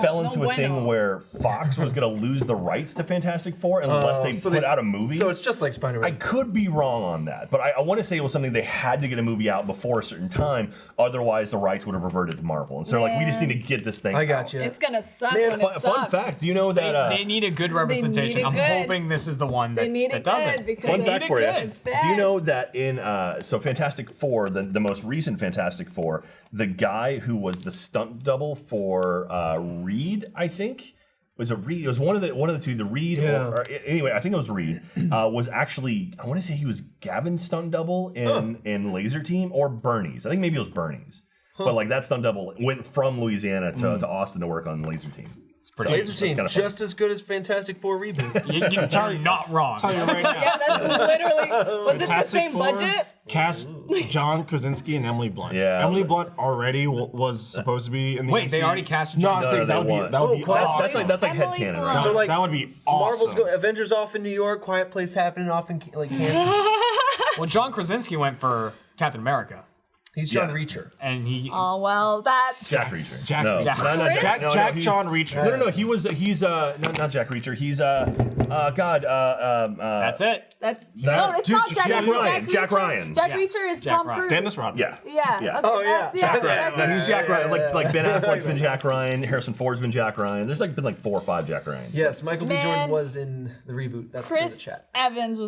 fell into No a thing bueno. where Fox was going to lose the rights to Fantastic Four unless they put out a movie. So it's just like Spider-Man. I could be wrong on that, but I want to say it was something they had to get a movie out before a certain time. Otherwise, the rights would have reverted to Marvel. And so they're like, we just need to get this thing I got out. you. It's gonna suck Man, when it sucks. Fun fact, do you know that... They need a good representation. need it I'm good. hoping this is the one that, They need that it does good it. because Fun they fact need for it you. good. It's bad. Do you know that in so Fantastic Four, the most recent Fantastic Four, the guy who was the stunt double for Reed, I think, was a Reed. It was one of the two. The Reed, or anyway, I think it was Reed. Was actually I want to say he was Gavin's stunt double in Laser Team or Bernie's. I think maybe it was Bernie's. But like that stunt double went from Louisiana to Austin to work on Laser Team. Laser Team, just as good as Fantastic Four reboot. You're not wrong. Tell you right now. Yeah, that's literally. Was it the Fantastic same Four budget? Cast John Krasinski and Emily Blunt. Yeah. Emily Blunt already was supposed to be in the Wait, they MCU. already cast No, John? I'm saying they that won't. would be Quiet awesome. That's like Emily headcanon, Blunt. right? So like that would be awesome. Marvel's Avengers off in New York, Quiet Place happening off in like Kansas. Well, John Krasinski went for Captain America. He's John Reacher. And he... Oh well, that's Jack Reacher. Jack no, Reacher. no, no, Jack- Jack he's- John Reacher. No. He's not Jack Reacher. He's That's it. no, it's Dude, not Jack Jack Reacher. Ryan. Jack Reacher. Ryan. Jack Yeah. Reacher is Jack Tom Ryan. Cruise. Dennis Rodman. Yeah. Yeah. Yeah. Okay, Oh, yeah. that's- Jack Jack No, Ryan. he's Jack Ryan. Like Ben Affleck's been Jack Ryan. Harrison Ford's been Jack Ryan. There's like been like 4 or 5 Jack Ryans. Yes, Michael B. Man. Jordan was in the reboot. That's in the Chris chat. Evans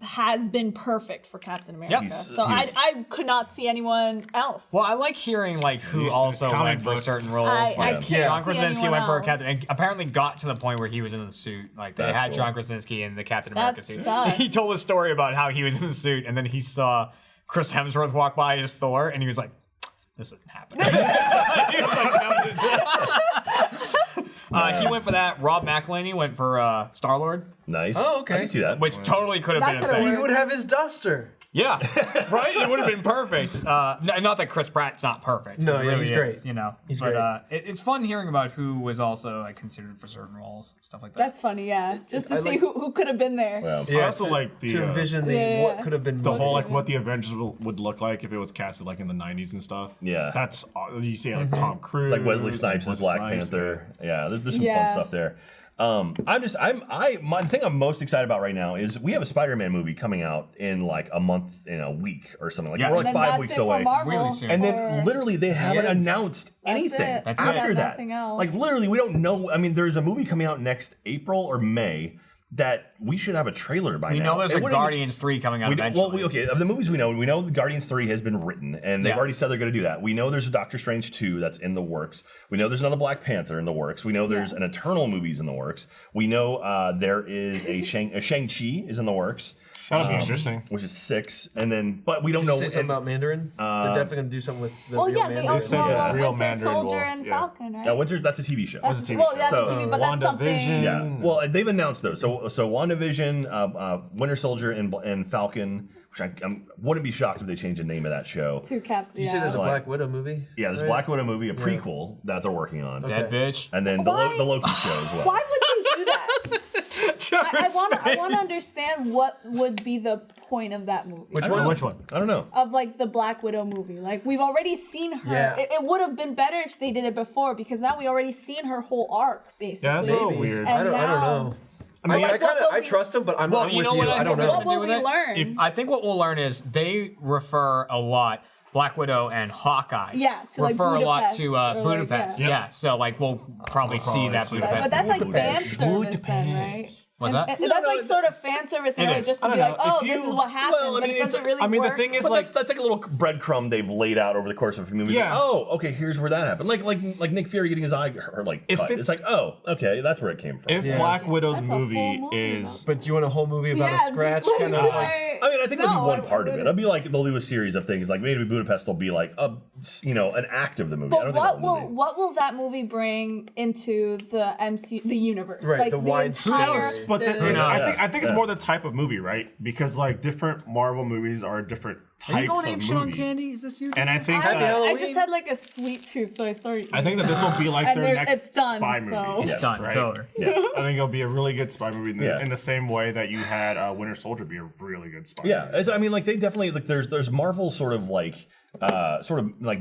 has been perfect for Captain America. He's- So he's- I could not see anyone else. Well, I like hearing like who These also comic went for books. certain roles. I Like, can't John see Krasinski anyone went for else. Captain, and apparently got to the point where he was in the suit. Like they That's had cool. John Krasinski in the Captain That America suit. sucks. He told a story about how he was in the suit, and then he saw Chris Hemsworth walk by as Thor, and he was like, "This isn't happening." He was like, "No." He went for that. Rob McElhenney went for Star-Lord, Nice. Oh, okay. I can see that. which totally could have That been a could've thing. He would have his duster. Yeah, right. It would have been perfect. Not that Chris Pratt's not perfect. No, He yeah, really he's great. is, you know. He's but great. it's fun hearing about who was also like considered for certain roles, stuff like that. That's funny, yeah. Just to I see like- who could have been there. Well, I also like the to envision the Yeah. what could have been. the more. whole like what the Avengers would look like if it was casted like in the 90s and stuff. Yeah. That's you see like Tom Cruise, like Wesley Snipes as Black Snipes, Panther. Yeah, there's some Yeah. fun stuff there. My thing I'm most excited about right now is we have a Spider-Man movie coming out in like a month, in a week or something. Like Yeah. we're And like then 5 that's weeks it for away. Marvel. Really soon. And for- then literally they haven't end. announced anything it. That's after it. that. Nothing else. Like literally we don't know. I mean, there's a movie coming out next April or May that we should have a trailer by we now. know there's It a wouldn't even- Guardians 3 coming out we don't- eventually. okay, of the movies we know the Guardians 3 has been written, and they've Yeah. already said they're going to do that. We know there's a Doctor Strange 2 that's in the works. We know there's another Black Panther in the works. We know there's an Eternal movies in the works. We know there is a Shang-Chi is in the works. That'll be interesting. which is 6, and then but we don't Did know. you say something and- about Mandarin? They're definitely gonna do something with the Oh real yeah, they Mandarin. also said that real Winter Mandarin Soldier will- and yeah. Falcon, right? Yeah, Winter. That's a TV show. That's, a TV well, show. that's So, a TV, but that's something. WandaVision. Yeah. Well, they've announced those. So WandaVision, Winter Soldier, and Falcon. Which I wouldn't be shocked if they changed the name of that show. To Cap. You say there's a Like- Black Widow movie? Yeah, there's a right? Black Widow movie, a prequel that they're working on, Dead bitch. and then Why? the Loki show as well. Why would you do that? I want to understand what would be the point of that movie. Which one? Which one? I don't know. Of like the Black Widow movie. Like we've already seen her. Yeah. It would have been better if they did it before because now we already seen her whole arc basically. Yeah, that's a little Maybe. weird. And I don't now- know. I mean, like, what will I we- trust him, but I'm Well, with you know you. what I don't think know. What will with we it? learn? I think what we'll learn is they refer a lot. Black Widow and Hawkeye. Yeah, to, like, refer a lot Budapest to or, like, Budapest. yeah. Yeah, so like we'll probably see that see that. Budapest. But that's like Budapest. fan service then, right? What's And- that? and that's like sort of fan service in It a way is. just to I be don't like, know. oh, If this you- is what happened, Well, I but mean, it it's- doesn't really I mean, work. the thing is, But like, that's like a little breadcrumb they've laid out over the course of a few movies. Yeah. Like, oh, okay, here's where that happened. Like Nick Fury getting his eye like If cut. it's- It's like, oh, okay, that's where it came from. if Black Widow's That's a full movie movie, is But do you want a whole movie about yeah, a scratch like, kind of? do Like, I mean, I think that'll be No, one I part of it. wouldn't. It'll be like they'll do a series of things. Like maybe Budapest will be like an act of the movie. I But don't think what a whole movie. what will that movie bring into the the universe? Right, like the wide entire, story. But the- it's, I knows? think it's more the type of movie, right? Because like different Marvel movies are different Are you types going of ape shit on movie. candy? Is this you? And I think Happy that Halloween. I just had like a sweet tooth, so I started. I think that this will be like And their they're- next it's done, spy so- movie. It's done. Right? It's over. Yeah. I think it'll be a really good spy movie Yeah. in the same way that you had Winter Soldier be a really good spy Yeah, movie. I mean, like they definitely like there's Marvel sort of like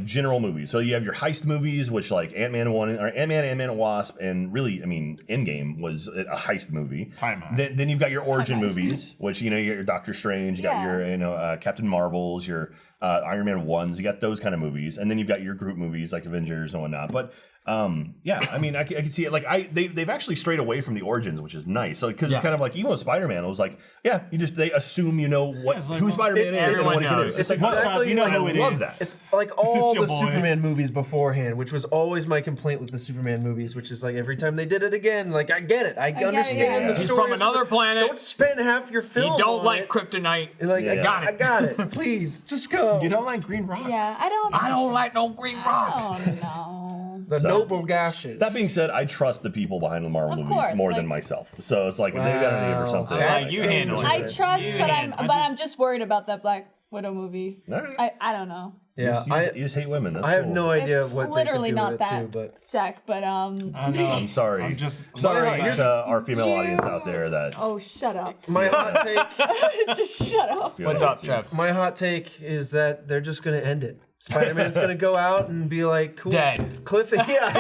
general movies. So you have your heist movies, which like Ant-Man and Wasp, and really, I mean, Endgame was a heist movie. Time heist. Then you've got your origin heist. movies, which you got your Doctor Strange, you got Yeah. your Captain Marvels, your Iron Man 1s, you got those kind of movies, and then you've got your group movies like Avengers and whatnot. But yeah, I mean, I can see it. Like they've actually strayed away from the origins, which is nice. So because Yeah. it's kind of like even with Spider-Man, it was like, yeah, they assume you know what it's like, who well, Spider-Man is and everyone what he can do. knows. It's like What's what- up? You know I who it love is. that. It's like all your the boy. Superman movies beforehand, which was always my complaint with the Superman movies, which is like every time they did it again, like I get it, I get it, understand yeah. the He's story. from another planet. Don't spend half your You film. don't on like it. kryptonite. Like Yeah. I got it. Please, just go. You don't like Green Rocks? Yeah, I I don't like no green rocks. don't know. the So- noble gashes. That being said, I trust the people behind the Marvel Of movies course, more like- than myself. So it's like if they got a name or Wow. something. Yeah, like, you handle it. I trust, You but handle it. I'm just worried about that Black Widow movie. All right. I don't know. yeah, You just hate women. That's I have cool. no idea It's what literally they could do not with that it too, but Jack, but I'm sorry. I'm just sorry here's- to our female You- audience out there that. oh, shut up. my hot take. Just shut up. What's up, Trev? My hot take is that they're just gonna end it. Spider-Man's gonna go out and be like, cool. Dead. Cliff. Yeah.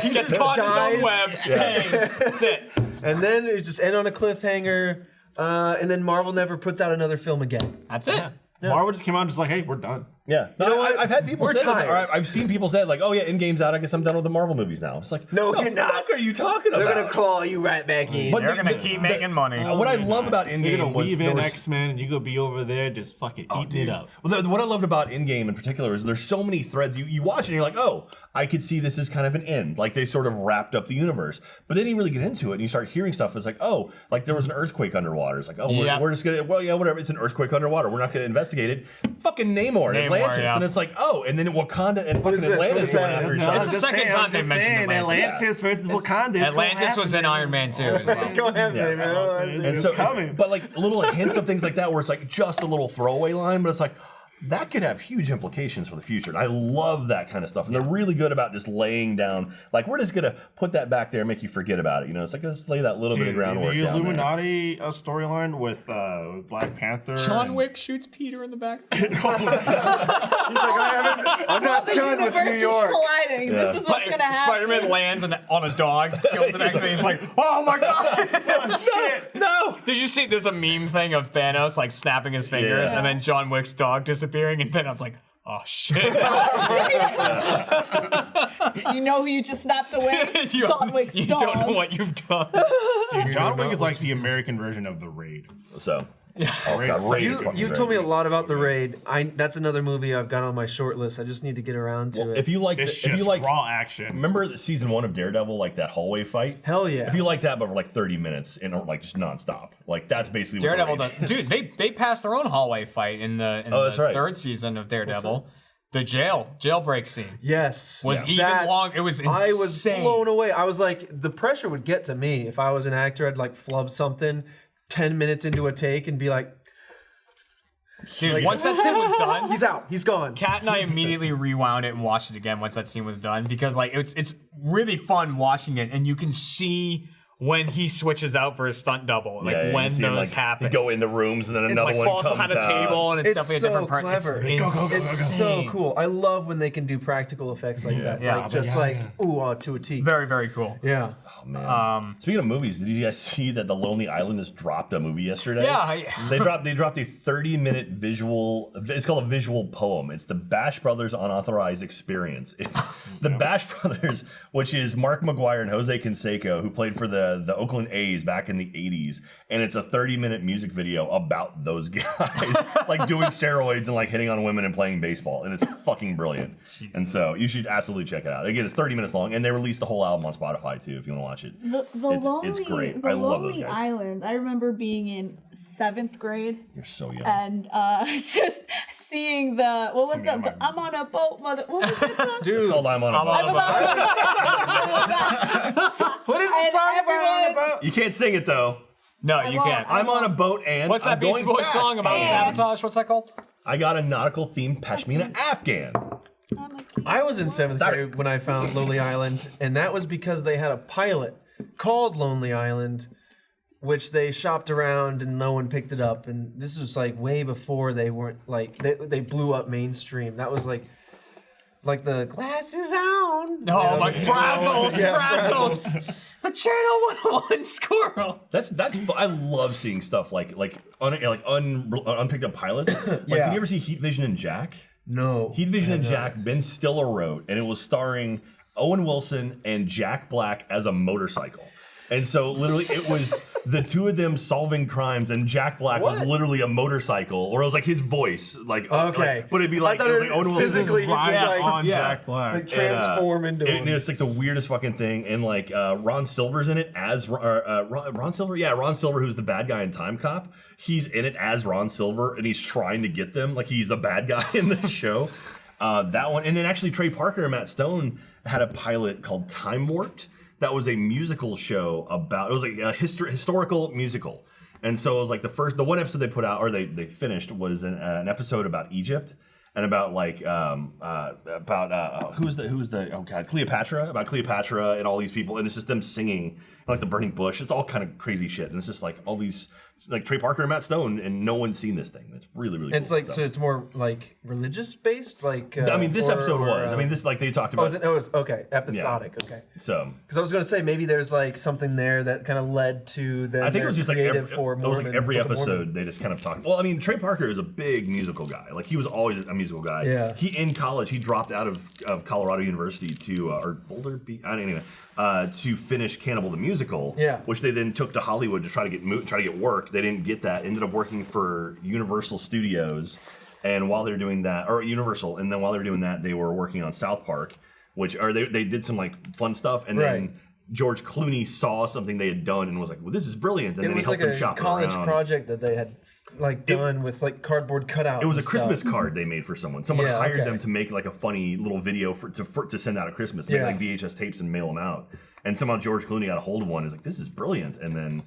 He gets caught in his own web. Hanged. That's it. And then it just end on a cliffhanger. And then Marvel never puts out another film again. That's it. Marvel just came out and just like, hey, we're done. Yeah, no, know what? I've had people We're say that. tired. Or I've seen people say like, "Oh yeah, Endgame's out. I guess I'm done with the Marvel movies now." It's like, No, what you're the not. fuck are you talking They're about? gonna claw you right back in. But They're gonna keep making money. What I love about You're Endgame gonna was weave there in was- X-Men and you're gonna be over there just fucking eating it up. Well, what I loved about Endgame in particular is there's so many threads. You watch it and you're like, oh, I could see this as kind of an end. Like they sort of wrapped up the universe. But then you really get into it and you start hearing stuff. It's like, oh, like there was an earthquake underwater. It's like, oh, Yeah. we're just gonna, well, yeah, whatever. It's an earthquake underwater. We're not gonna investigate it. Fucking Namor, Namor, Atlantis. yeah. And it's like, oh, and then Wakanda and is fucking this? What Atlantis is going that? after each It's other. the second time they mentioned Atlantis. versus Wakanda. Atlantis was in Iron Man 2 as Let's well. go ahead, Yeah. baby. Oh, And It's so, coming. but like little hints of things like that, where it's like just a little throwaway line, but it's like that could have huge implications for the future. And I love that kind of stuff. And they're really good about just laying down, like we're just gonna put that back there and make you forget about it. You know, it's like let's lay that little bit of groundwork the down there. Illuminati storyline with Black Panther. John and- Wick shoots Peter in the back. I'm not The done with universe New is York. colliding. Yeah. This is what's gonna happen. Spider-Man lands on a dog, kills the next thing. He's like, oh my god! Shit. No! Did you see there's a meme thing of Thanos like snapping his fingers Yeah. and then John Wick's dog disappearing and Thanos like, oh shit. You know who you just snapped away? you John Wick's you dog. don't know what you've done. Dude, John Wick is like the American version of The Raid. So Oh, God, Raid is fucking You great. told me a lot about The Raid. That's another movie I've got on my short list. I just need to get around to it. If you like, It's if you just like raw action. remember the season 1 of Daredevil, like that hallway fight? Hell yeah. If you like that, but for like 30 minutes and like just nonstop, like that's basically what Daredevil, The Raid is. dude, they passed their own hallway fight in the that's right. third season of Daredevil. The jailbreak scene Yes. was even long. It was insane. I was blown away. I was like, the pressure would get to me if I was an actor. I'd like flub something 10 minutes into a take and be like, Dude, once that scene was done, he's out. He's gone. Kat and I immediately rewound it and watched it again once that scene was done because like it's really fun watching it and you can see when he switches out for his stunt double, like you when see him, those like, happen. Go in the rooms and then another like one falls comes behind a out. table and it's, It's definitely so a different part. clever. It's so cool. I love when they can do practical effects like that. Yeah. Like just to a T. very, very cool. Yeah. Oh, man. Speaking of movies, did you guys see that The Lonely Island has dropped a movie yesterday? Yeah, They dropped a 30-minute visual. It's called a visual poem. It's the Bash Brothers Unauthorized Experience. It's the Bash Brothers, which is Mark McGuire and Jose Canseco, who played for the Oakland A's back in the 80s, and it's a 30-minute music video about those guys like doing steroids and like hitting on women and playing baseball, and it's fucking brilliant. Jesus. And so you should absolutely check it out. Again, it's 30 minutes long, and they released the whole album on Spotify too if you want to watch it. It's great. I love those Lonely guys. Island. I remember being in 7th grade You're so young. and just seeing the I'm on a boat, mother. What was that song? It's called I'm on a I Boat. was on What is the song everyone, You can't sing it though. No, you won't. can't. I'm on a boat and What's that I'm Beastie going Boys fast. song about And- sabotage? What's that called? I got a nautical themed pashmina Afghan. I was in 7th grade when I found Lonely Island, and that was because they had a pilot called Lonely Island, which they shopped around and no one picked it up. And this was like way before they weren't like they blew up mainstream. That was like the glasses on. Oh, my Frazzles. The Channel 101 squirrel. That's I love seeing stuff like unpicked up pilots. Like, Yeah. did you ever see Heat Vision and Jack? No. Heat Vision and Jack, Ben Stiller wrote, and it was starring Owen Wilson and Jack Black as a motorcycle. And so literally it was the two of them solving crimes, and Jack Black was What? literally a motorcycle, or it was like his voice, like Okay. but it'd be I like, thought it was it like Owen Wilson physically Ride just like on yeah. Jack Black. like transform into and him. it's like the weirdest fucking thing. And like Ron Silver's in it as Ron Silver. Yeah, Ron Silver, who's the bad guy in Time Cop. He's in it as Ron Silver, and he's trying to get them. Like he's the bad guy in the show. That one, and then actually Trey Parker and Matt Stone had a pilot called Time Warped. That was a musical show about. It was like a historical musical. And so it was like the one episode they put out, or they finished, was an episode about Egypt and about like who's the oh god, Cleopatra, about Cleopatra and all these people, and it's just them singing like the burning bush. It's all kind of crazy shit, and it's just like all these like Trey Parker and Matt Stone, and no one's seen this thing. It's really really. It's cool. like so it's more like religious based, like. I mean, this episode was. I mean, this. this like they talked Oh, about. it was okay, episodic. Okay. So Because I was gonna say maybe there's like something there that kind of led to the. I think it was just like creative every, for it was like Mormon, every Book of Mormon. episode they just kind of talked. Well, I mean, Trey Parker is a big musical guy. Like he was always a musical guy. Yeah. He in college he dropped out of Colorado University to or Boulder Beach. I don't even to finish Cannibal the Musical. Yeah. Which they then took to Hollywood to try to get work. They didn't get that. Ended up working for Universal Studios, and while they were doing that, or Universal, and then while they were doing that, they were working on South Park, they did some like fun stuff, and Right. then George Clooney saw something they had done and was like, "Well, this is brilliant," and It then he was helped like them a shop it college around. project that they had like done with like cardboard cutouts. It was a and Christmas stuff. card they made for someone. Someone Yeah, hired okay. them to make like a funny little video to send out at Christmas, make Yeah. like VHS tapes and mail them out. And somehow George Clooney got a hold of one. Is like, this is brilliant. And then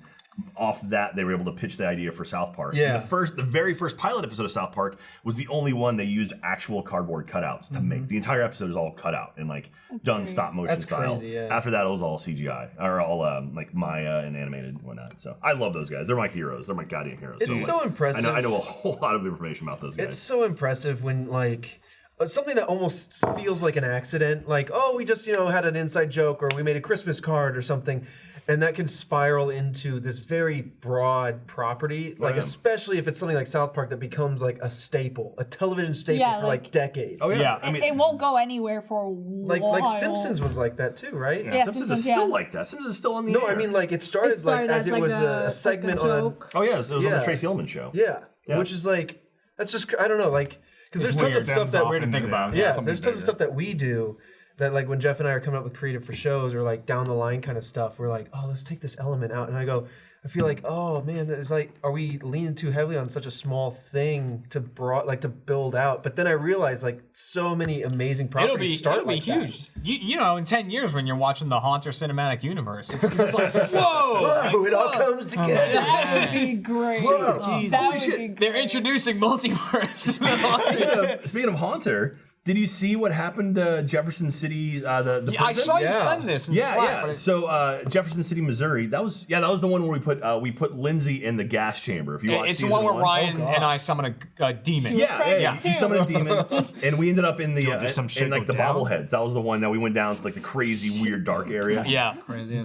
off that, they were able to pitch the idea for South Park. Yeah. And the very first pilot episode of South Park was the only one they used actual cardboard cutouts to make. The entire episode is all cut out and like done stop motion That's style. crazy, yeah. After that, it was all CGI or all like Maya and animated and whatnot. So I love those guys. They're my heroes. They're my goddamn heroes. It's so like, impressive. I know a whole lot of information about those guys. It's so impressive when like something that almost feels like an accident, like, oh, we just, had an inside joke or we made a Christmas card or something. And that can spiral into this very broad property, like especially if it's something like South Park that becomes like a staple, a television staple for like decades. Oh yeah, I mean, it won't go anywhere for a while. Like Simpsons was like that too, right? Yeah, Simpsons is still like that. Simpsons is still on the air. No, I mean like it started like as it was a segment on. joke. Oh yeah, it was on the Tracy Ullman show. Yeah, which is like that's just I don't know, like because there's tons of stuff that weird to think about. Yeah, there's tons of stuff that we do. That like when Jeff and I are coming up with creative for shows or like down the line kind of stuff, we're like, oh, let's take this element out. And I feel like, oh man, it's like, are we leaning too heavily on such a small thing to build out? But then I realized like so many amazing properties It'll be huge. You know, in 10 years when you're watching the Haunter cinematic universe, it's just like, whoa! It all comes together. That would be great. That would be great. They're introducing multiverse. Speaking of Haunter, did you see what happened to Jefferson City? The I saw you send this in Slack. But So Jefferson City, Missouri. That was the one where we put Lindsay in the gas chamber. If you watch it's the season one where Ryan and I summon a demon. Yeah. You summon a demon, and we ended up in the shit in like go the down? bobbleheads. That was the one that we went down to like the crazy, weird, dark area. Yeah. Crazy.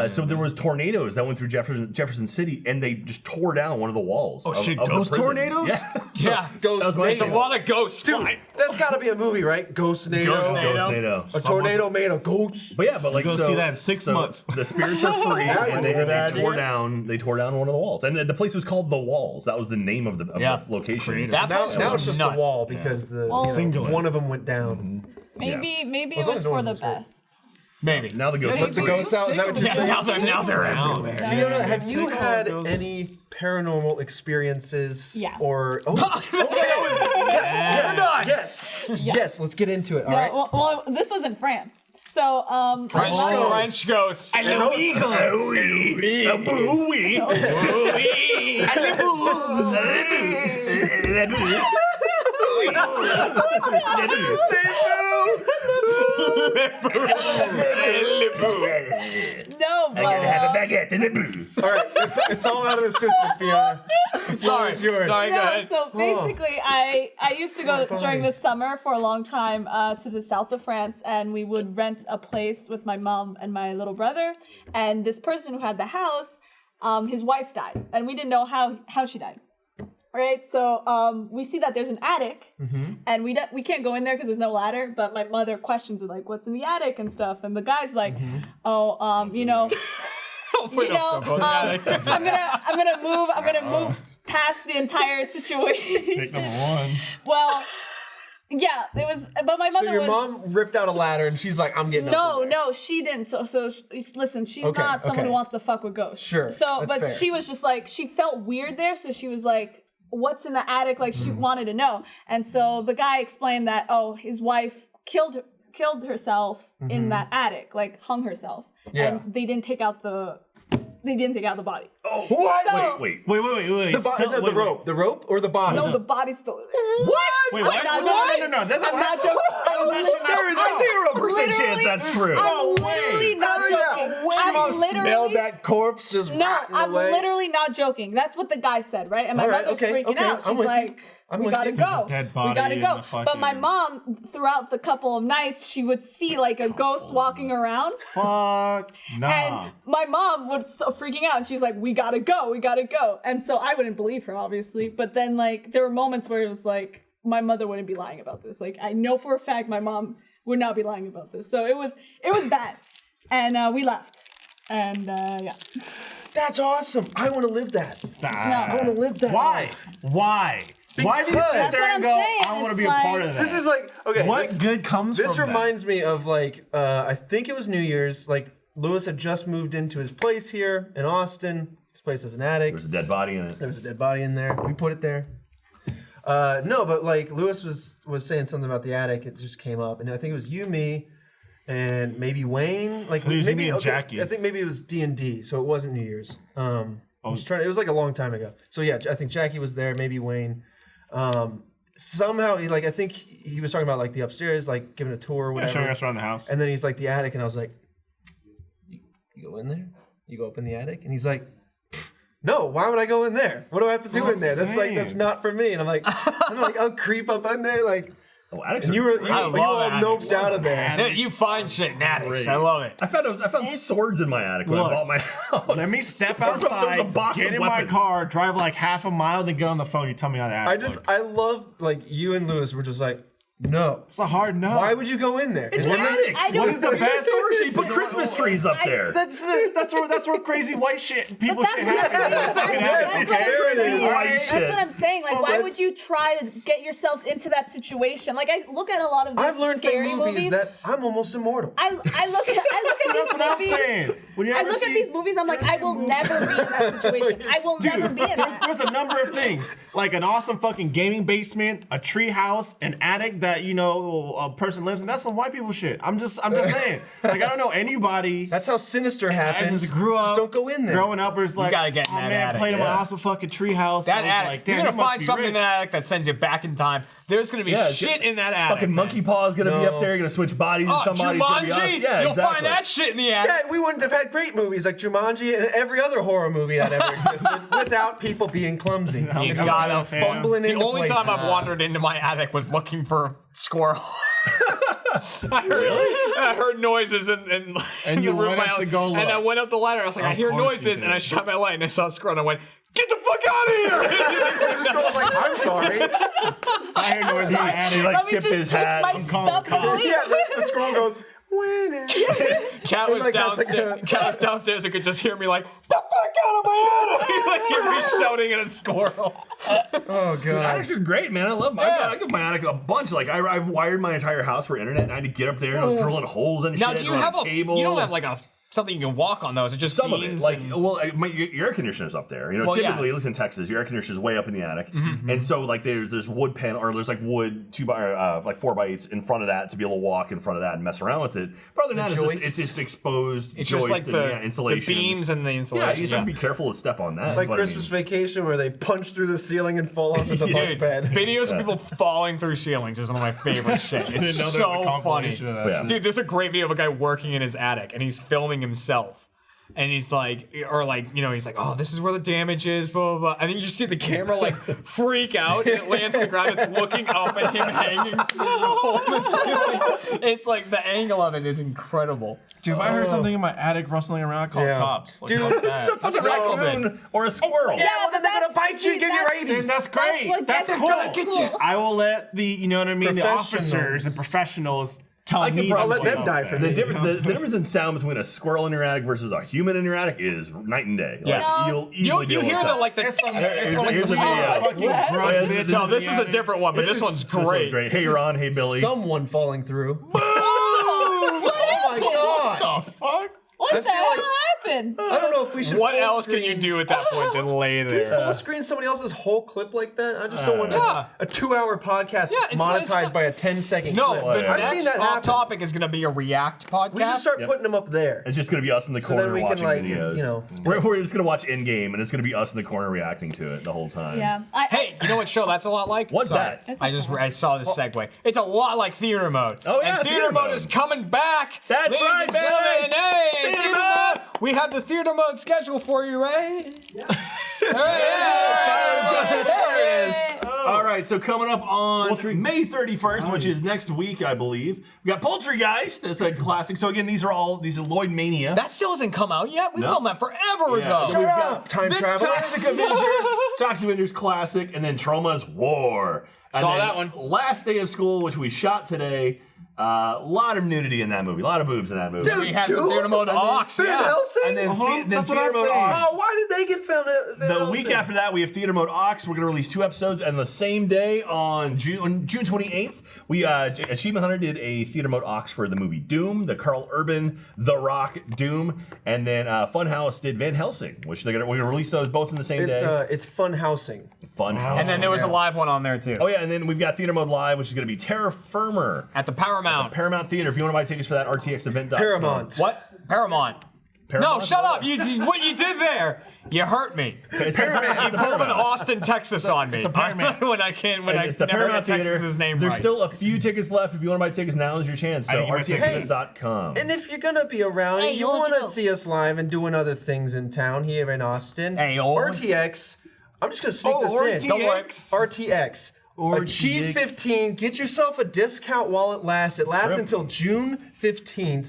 So there was tornadoes that went through Jefferson City, and they just tore down one of the walls. Oh, shit, of the ghost prison. tornadoes? Yeah. Yeah. Ghost It's a lot of ghosts. Dude, that's got to be a movie, right? Ghost Tornado. A tornado made of ghosts. But yeah, but like Go see that in 6 months. The spirits are free, and they good tore idea. down one of the walls, and the place was called the Walls. That was the name of the That location. Now place was it's just nuts. the wall because Singular. one of them went down. Maybe As it long was as no for one the was hurt. best. Maybe. Now the ghost. Let the ghosts out. Is that what you're saying? Now they're everywhere. Fiona, have you Take all had those- any paranormal experiences? Yeah. Or yes. Let's get into it. All No, right. well, this was in France. So, French ghosts. Hello, eagles. no, I'm gonna have a baguette and a boo. All right. It's all out of the system, Fiona. Sorry. It's yours. Sorry, go ahead. So basically, I used to go during the summer for a long time to the south of France, and we would rent a place with my mom and my little brother. And this person who had the house, his wife died, and we didn't know how she died. Right, so we see that there's an attic, and we can't go in there because there's no ladder. But my mother questions it, like, "What's in the attic?" and stuff. And the guy's like, "Oh, I'm gonna move past the entire situation." Mistake number one. Well, yeah, it was. But my mother So your was. mom ripped out a ladder and she's like, "I'm getting up in there." No, she didn't. So listen, she's Okay, not someone okay. who wants to fuck with ghosts. Sure, So, that's but fair. she was just like, she felt weird there, so she was like, "What's in the attic?" Like she wanted to know, and so the guy explained that his wife killed herself in that attic, like hung herself, and they didn't take out the body. Oh, what? So- Wait. Wait. The rope or the body? No, the body's still. What? Wait, what? I'm not joking. No. That's I'm not joking. There is a 0% chance that's true. I'm literally not joking. I'm Smelled that corpse just No, rotting I'm away. literally not joking. That's what the guy said, right? And my All right, mother's okay, freaking okay, out. I'm She's with you. like, I'm we with gotta you. go. There's a dead We body gotta in go. the But my fucking- mom, throughout the couple of nights, she would see like a ghost walking around. Fuck. Nah. And my mom was so freaking out, and she's like, "We gotta go, we gotta go." And so I wouldn't believe her, obviously. But then, like, there were moments where it was like, my mother wouldn't be lying about this. Like, I know for a fact my mom would not be lying about this. So it was bad, and we left. And yeah, That's awesome. I want to live that. I want to live that. Why? Why do you sit That's there what and I'm go, saying. I want to It's be a part like- of that? This is like, okay. what good comes This from reminds me of like, I think it was New Year's. Like, Lewis had just moved into his place here in Austin. This place has an attic. There's a dead body in it. There was a dead body in there. We put it there. No, but like Lewis was saying something about the attic. It just came up, and I think it was you, me, and maybe Wayne. Like It was maybe me and Jackie. I think maybe it was D&D, so it wasn't New Year's. I was trying. It was like a long time ago. So yeah, I think Jackie was there. Maybe Wayne. Somehow, I think he was talking about like the upstairs, like giving a tour or whatever. showing us around the house. And then he's like the attic, and I was like, "You go in there? You go up in the attic?" And he's like, "No, why would I go in there? What do I have to do what in there? I'm That's saying. that's not for me." And I'm like, I'll creep up in there, like, Oh, attics And are you were great. I you love all attics. noped out of there. Yeah, you find shit in attics. I love it. I found swords in my attic when I Look, bought my house. Let me step There was a outside, box get of in my weapons. car, drive like half a mile, then get on the phone. You tell me how the attic looks. I love like you and Lewis were just like, no. It's a hard no. Why would you go in there? It's And an then- attic. I don't What is the think best Storage, you source? put Christmas trees up there. That's where crazy white shit people That's shit what I'm happen. saying. Fucking That's happens. what I'm There it is. saying. White That's shit. what I'm saying. Like, why that's- would you try to get yourselves into that situation? Like, I look at a lot of these I've learned from scary movies movies. that I'm almost immortal. I look at these That's what I'm movies. saying. When you I ever look at see- these movies, I'm like, I will never be in that situation. I will never be in that. There's a number of things, like an awesome fucking gaming basement, a tree house, an attic that a person lives in. That's some white people shit. I'm just saying. Like I don't know anybody. That's how Sinister I happens. just grew up. Just don't go in there. Growing up, was like, gotta get in oh that man, attic, played in my yeah. awesome fucking tree house. That I was attic, like, damn, you're you gonna must find be something in rich. that attic that sends you back in time. There's gonna be Yeah, shit in that attic. Fucking man. Monkey Paw is gonna be up there. You're gonna switch bodies. Oh, and somebody's gonna be Jumanji! us. Yeah, You'll exactly. find that shit in the attic. Yeah, we wouldn't have had great movies like Jumanji and every other horror movie that ever existed without people being clumsy. You And gotta fumbling The into only time places. I've wandered into my attic was looking for a squirrel. I heard noises in And you the room went of my up to house. go look. And I went up the ladder. I was like, I Of hear course you noises, and did. I shut my light and I saw a squirrel. And I went, get the fuck out of here! I was like, I'm sorry. I hear noise in my attic. He Let like me chipped just his take hat. my I'm stuff and leave. Yeah, the squirrel goes, winner. Cat was Like, that's like downstairs. a- Cat was downstairs and could just hear me like, the fuck out of my attic! Like hear me shouting at a squirrel. Oh, God. Attics are great, man. I love my. Yeah. I got my attic a bunch. Like I've wired my entire house for internet, and I had to get up there and I was drilling holes and Now, shit. do you on have a cable? You don't have like a something you can walk on though. Is it just Some of it, beams like, and- well, your air conditioner's up there. Well, yeah. Typically, at least in Texas, your air conditioner's way up in the attic, and so like there's wood panel or there's like wood 4x8s in front of that to be able to walk in front of that and mess around with it. But other than that, it's just exposed. It's just like joist the, and, insulation. the beams and the Yeah, insulation. you just have to be careful to step on that. Like but I Christmas mean, Vacation where they punch through the ceiling and fall onto the bunk Dude, bed. videos of people falling through ceilings is one of my favorite shit. It's Didn't know there was a so funny. compilation of that Yeah. shit. Dude, there's a great video of a guy working in his attic and he's filming himself. And he's like, he's like, oh, this is where the damage is, blah, blah, blah. And then you just see the camera like freak out and it lands on the ground. It's looking up at him hanging through the hole in the ceiling. It's like the angle of it is incredible. Dude, if I heard something in my attic rustling around, I'd call Yeah. cops. Like, Dude, fuck that. That's a raccoon or a squirrel. Yeah, well, then they're gonna that's- bite you and see, give you that's- rabies. That's great. what That's gets cool. gonna get you. I will let the, you know what I mean, the officers Professionals. and professionals tell I can me. probably that's let them what's die up for there. The difference in sound between a squirrel in your attic versus a human in your attic is night and day. Yeah. Like, No. you'll easily be You able hear to the tell. like the It's like here's the the video. fucking Yeah. grudge Yeah, bitch No, in this the is a attic. different one, but this one's This one's great. great. Hey Ron, hey Billy. Someone falling through. Oh, what happened? God. The fuck? What I the feel hell like- happened? I don't know if we should. What full else can you screen- do at that point than lay there? Full screen somebody else's whole clip like that? I just don't want Yeah. a 2-hour podcast Yeah, it's monetized by a 10-second No, clip. the yeah. I've seen next that happen. topic is going to be a React podcast. We should start putting them up there. It's just gonna be us in the So corner then we can, watching like, videos. it's, you know. We're just gonna watch Endgame, and it's gonna be us in the corner reacting to it the whole time. Yeah. Hey, you know what show that's a lot like? What's Sorry. that? I saw this segue. It's a lot like theater mode. Oh, yeah, and theater theater mode mode. is coming back. That's Ladies right, and gentlemen. Billy. Hey, Theater theater mode. mode. We have the theater mode schedule for you, right? Yeah. There it is. All right, so coming up on May 31st, which is next week, I believe, we got Poultrygeist. That's a classic. So again, these are Lloyd Mania. That still hasn't come out yet. We filmed that forever Yeah. ago. We've got Time the traveler. Toxic Avenger, Toxic Avengers Classic, and then Trauma's War. And Saw then that one. Last Day of School, which we shot today. A lot of nudity in that movie. A lot of boobs in that movie. We had some theater mode Ox. Van Yeah. Helsing? And then, then that's what Theater I'm Mode saying. Ox. Oh, why did they get found out? The week after that, we have Theater Mode Ox. We're going to release 2 episodes. And the same day, on June 28th, we Achievement Hunter did a Theater Mode Ox for the movie Doom, the Carl Urban, The Rock Doom. And then Funhouse did Van Helsing, which we're going to release those both in the same day. It's fun housing. Funhouse. And then there was a live one on there too. Oh, yeah, and then we've got Theater Mode Live, which is going to be Terra Firma. At the Paramount. Paramount Theater. If you want to buy tickets for that, rtxevent.com. Paramount. What? Paramount. Paramount? No, shut up! What you did there? You hurt me. It's the You pulled an Austin, Texas on me. It's a Paramount. when I can't. When It's I the never Paramount get Theater. Texas's name There's right. still a few tickets left. If you want to buy tickets, now is your chance. So I didn't get my tickets. rtxevent.com. And if you're gonna be around, Hey, you yo, want Joe. to see us live and doing other things in town here in Austin. Hey, yo. RTX. I'm just gonna sneak this in. Don't worry. RTX. Achieve 15. Get yourself a discount while it lasts. It lasts until June 15th.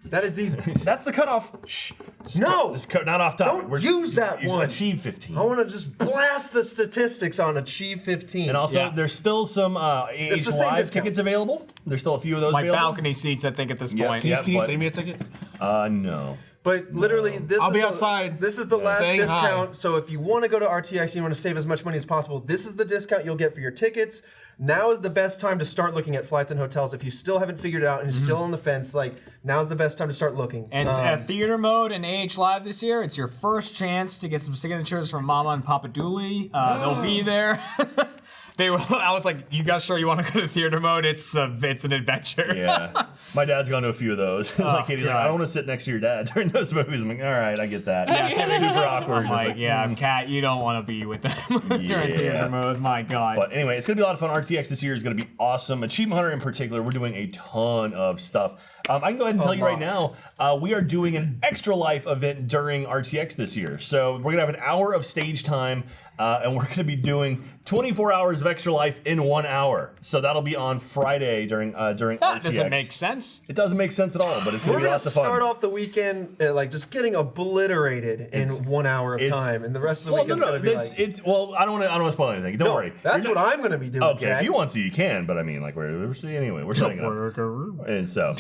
That's the cutoff. Shh. No. Not off topic. Don't use that one. Achieve 15. I want to just blast the statistics on Achieve 15. And also, there's still some AH the same Live discount. tickets available. There's still a few of those Like available. balcony seats, I think, at this point. Yeah. Can you save me a ticket? No. But literally, I'll be outside. This is the last Saying discount. hi. So if you want to go to RTX and you want to save as much money as possible, this is the discount you'll get for your tickets. Now is the best time to start looking at flights and hotels. If you still haven't figured it out and you're still on the fence, like now's the best time to start looking. And at Theater Mode and AH Live this year, it's your first chance to get some signatures from Mama and Papa Dooley. They'll be there. I was like, you guys sure you want to go to Theater Mode? It's an adventure. Yeah. My dad's gone to a few of those. Like, he's like, God. I don't want to sit next to your dad during those movies. I'm like, all right, I get that. Yeah, super awkward. I'm like, yeah, Kat, you don't want to be with them during Theater Mode. My God. But anyway, it's going to be a lot of fun. RTX this year is going to be awesome. Achievement Hunter in particular, we're doing a ton of stuff. I can go ahead and tell you right now, we are doing an Extra Life event during RTX this year. So we're going to have an hour of stage time, and we're going to be doing 24 hours of Extra Life in 1 hour. So that'll be on Friday during RTX. That doesn't make sense. It doesn't make sense at all, but it's going We're to be gonna lots of fun. start off the weekend like just getting obliterated in 1 hour of time, and the rest of the Well, weekend's no, gonna be like. well, I don't want to spoil anything. Don't worry. That's what I'm gonna be doing. Okay, Jack. if you want to, you can. But I mean, like, we're setting it up. And so,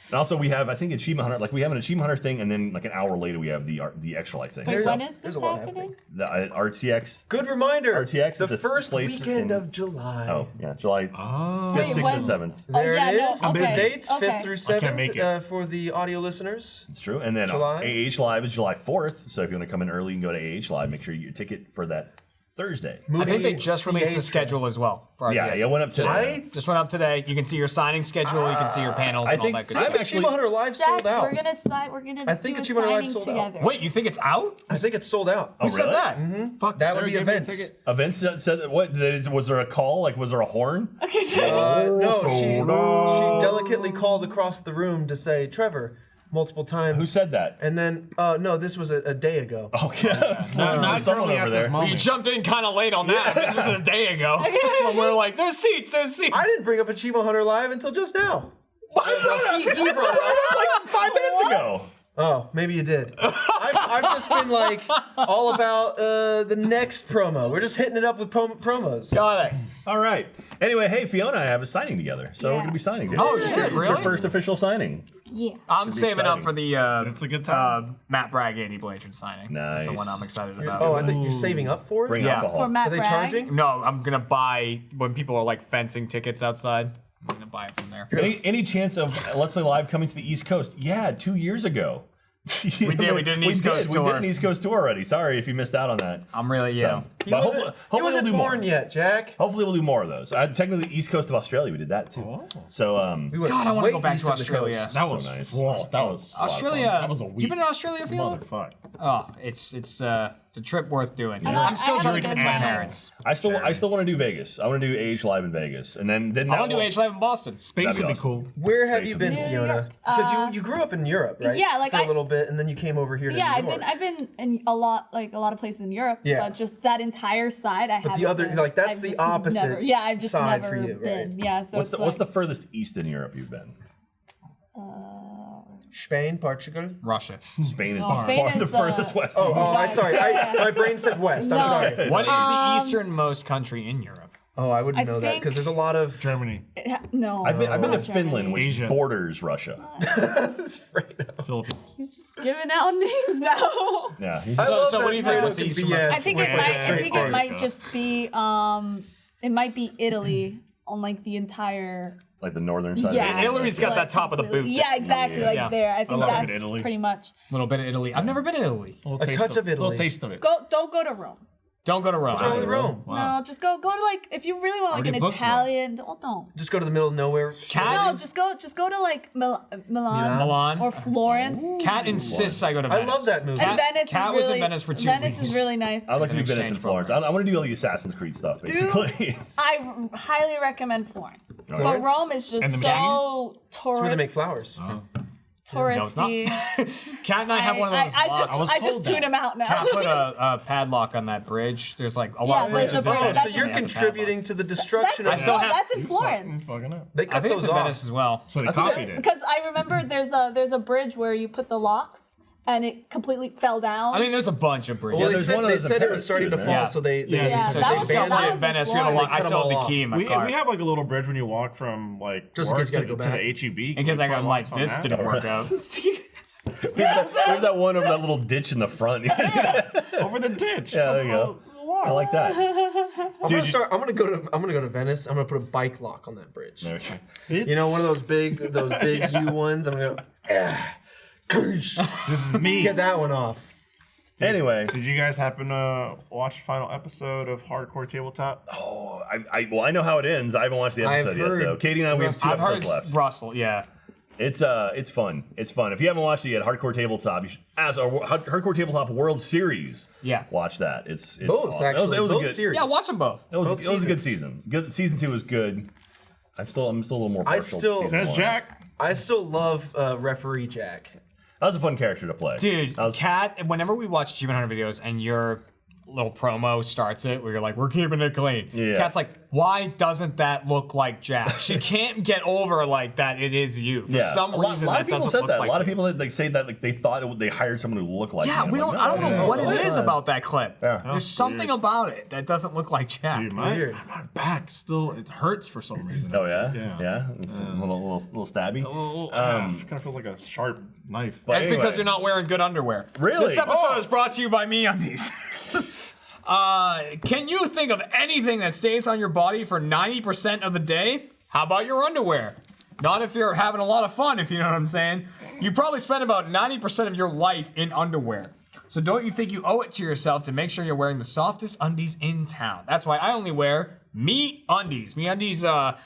and also we have, I think, Achievement Hunter. Like, we have an Achievement Hunter thing, and then like an hour later we have the Extra Life thing. Wait, So, when is this there's a lot happening? the RTX. Good reminder. RTX the is a first place weekend in- of July. Oh yeah, July 5th, Wait, 6th, when- and 7th. There yeah, it no, is. okay, The dates, okay. 5th through 7th, can't make it. for the audio listeners. It's true. And then July? AH Live is July 4th. So if you want to come in early, you can go to AH Live. Make sure you get your ticket for that Thursday. I think they just released EA the schedule as well for RTX. Yeah, it went up today. I Just went up today. You can see your signing schedule. You can see your panels and all that good I'm stuff. actually- Achievement Hunter Live Jack, sold out. we're gonna sign. We're gonna I think do a Achievement Live signing sold out. together. Wait, you think it's out? I think it's sold out. Who said really? that? Fuck, That Sarah would be gave me a events. ticket. Events said what? Was there a call? Like, was there a horn? No, she sold out. delicately called across the room to say Trevor multiple times. Who said that? And then, no, this was a day ago. Oh yeah, Not someone currently over at this there. moment. You jumped in kind of late on that. This was a day ago. When we were like, there's seats. I didn't bring up Achievement Hunter Live until just now. He brought it up. Like 5 minutes ago. Oh, maybe you did. I've just been like all about the next promo. We're just hitting it up with promos. Got it. All right. Anyway, hey, Fiona and I have a signing together, so we're Yeah. gonna be signing together. Oh, shit, It's your really? first official signing. Yeah. I'm saving up exciting. for the It's a good time. Matt Bragg, Andy Blanchard signing. That's the Nice. one I'm excited about. Oh, I think you're saving up for it. Bring Yeah. alcohol. For Matt Are they Bragg. charging? No, I'm gonna buy when people are like fencing tickets outside. I'm gonna buy it from there. Any chance of Let's Play Live coming to the East Coast? Yeah, 2 years ago. We did an East Coast We tour. did an East Coast tour already. Sorry if you missed out on that. I'm really So, He but wasn't, hopefully he wasn't we'll do born more. yet, Jack. Hopefully we'll do more of those. Technically, East Coast of Australia, we did that too. So, We went God, I want way to go back east to of the Australia. coast. That was nice. Whoa, that was Australia. That was a week. You been to Australia, Fiona? Motherfuck. Oh, it's a trip worth doing. Yeah. I'm still I trying to haven't convince my been there. parents. I still want to do Vegas. I want to do AH Live in Vegas, and then I want to do H Live in Boston. Space That'd would be be cool. Where have Space you would been, be New Fiona? York. Because you grew up in Europe, right? Yeah, like for a little bit, and then you came over here to Yeah, New York. I've been in a lot of places in Europe. Yeah. But just that entire side, I haven't. the other- been. like, that's I've the just opposite Never, yeah, I've just side never for you, right? been. Yeah, so What's it's the like, furthest east in Europe you've been? Spain, Portugal. Russia. Spain is Well, the Spain is the the- furthest west. Oh, Yeah. sorry. My brain said west. I'm No. sorry. What is the easternmost country in Europe? Oh, I wouldn't I know that think- because there's a lot of. Germany, no. I've been it's to not Finland, Germany. which Asia. borders Russia. Philippines. He's just giving out names now. Yeah. he's I just- love so that what do you think? Fredo What's the can easternmost? BS I think with, it like, might. a I straight think it face. might just be. It might be Italy on like the entire. like the northern side. Yeah, of Hillary's just, got that like, top of the boot Yeah, that's- exactly. yeah. Like Yeah. there. I think love that's Italy. pretty much. A little bit of Italy. I've never been to Italy. Little A taste touch of Italy. Little taste of it. Don't go to Rome. Don't go to Rome. What's wrong with Rome? No, just go to like if you really want like Already an booked Italian. Don't. Just go to the middle of nowhere. Cat, No, just go to like Milan Milan. or Florence. Cat insists I go to I Venice. love that movie. And Venice Cat is was really, in Venice for 2 Venice weeks. is really nice. I'd like to do An Venice and exchange Florence. I want to do all the Assassin's Creed stuff, basically. I highly recommend Florence. But Florence? Rome is just And the so tourist. That's where they make flowers. touristy. Cat and I have one of those locks. I just tune him out now. Cat put a padlock on that bridge. There's like a lot of there's bridges. a bridge. in That's So you're contributing to the destruction That's, of still in Florence. Fucking up. They I cut think it's those in off. Venice as well. So they copied it. Because I remember there's a bridge where you put the locks and it completely fell down. I mean, there's a bunch of bridges. Well, there's one of they those in said it Paris was starting too, to isn't fall, it? so they Yeah, So that she was- banned that it was in Venice. in We had a Florida. lot. I They cut still them have all the key in my We car. have like a little bridge when you walk from like Just in work case you to, gotta go to back. the HEB. In case I got like on this that. didn't work out. We have that one over that little ditch in the front. Over the ditch. Yeah, there you go. I like that. I'm gonna go to Venice. I'm gonna put a bike lock on that bridge. It's- You know, one of those big U ones. I'm gonna go. This is me. Get that one off. Anyway, Did you guys happen to watch the final episode of Hardcore Tabletop? well, I know how it ends. I haven't watched the I've episode yet, heard- though. Katie and I, we have 2 I've heard episodes left. Russell. Yeah. It's fun. It's fun. If you haven't watched it yet, Hardcore Tabletop, you should. Hardcore Tabletop World Series. Yeah. Watch that. It's Both awesome. actually. It was a Both good series. Yeah, watch them both. It was Both a good seasons. season. Season 2 was good. I'm still a little more partial. still- to season Says 1. Jack. I still love Referee Jack. That was a fun character to play. Dude, That was, Kat, whenever we watch Achievement Hunter videos and your little promo starts it, where you're like, we're keeping it clean. Yeah. Kat's like, why doesn't that look like Jack? She can't get over like that it is you. For some reason, a lot that of people doesn't said look that. like A lot of you. people like say that like they thought they hired someone who looked like. Yeah, me. we I'm don't. like, I don't know what it is yeah. about that clip. Yeah. There's something about it that doesn't look like Jack. Dude, my Weird. back still it hurts for some reason. Oh yeah, Yeah. It's a little stabby. Kind of feels like a sharp knife. But That's anyway. because you're not wearing good underwear. Really? This episode Oh. is brought to you by MeUndies. Can you think of anything that stays on your body for 90% of the day? How about your underwear? Not if you're having a lot of fun, if you know what I'm saying. You probably spend about 90% of your life in underwear. So don't you think you owe it to yourself to make sure you're wearing the softest undies in town? That's why I only wear MeUndies. MeUndies,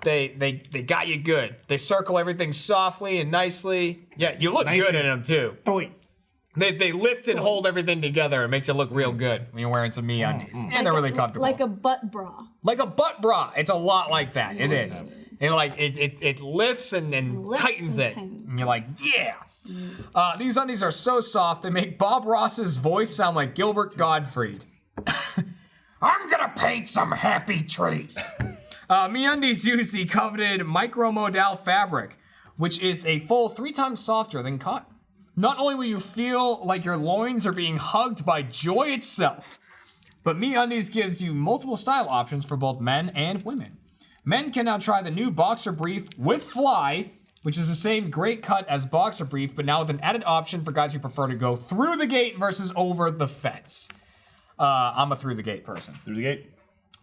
they got you good. They circle everything softly and nicely. Yeah, you look good in them too. They lift and hold everything together. It makes it look real good when you're wearing some MeUndies. And they're really comfortable. Like a butt bra. Like a butt bra. It's a lot like that. It is. And like it lifts and Lifts tightens and it. tightens. And you're like, yeah. These undies are so soft, they make Bob Ross's voice sound like Gilbert Gottfried. I'm gonna paint some happy trees. MeUndies use the coveted micromodal fabric, which is a full 3 times softer than cotton. Not only will you feel like your loins are being hugged by joy itself, but MeUndies gives you multiple style options for both men and women. Men can now try the new boxer brief with fly, which is the same great cut as boxer brief, but now with an added option for guys who prefer to go through the gate versus over the fence. I'm a through the gate person. Through the gate.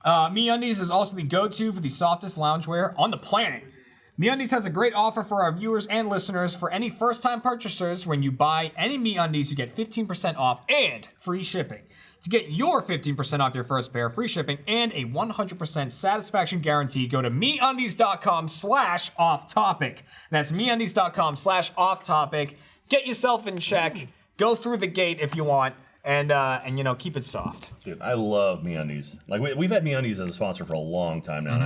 MeUndies is also the go-to for the softest loungewear on the planet. MeUndies has a great offer for our viewers and listeners. For any first-time purchasers, when you buy any MeUndies, you get 15% off and free shipping. To get your 15% off your first pair, free shipping, and a 100% satisfaction guarantee, go to MeUndies.com/off-topic. That's MeUndies.com/off-topic. Get yourself in check. Go through the gate if you want, and you know, keep it soft. Dude, I love MeUndies. Like we've had MeUndies as a sponsor for a long time now, and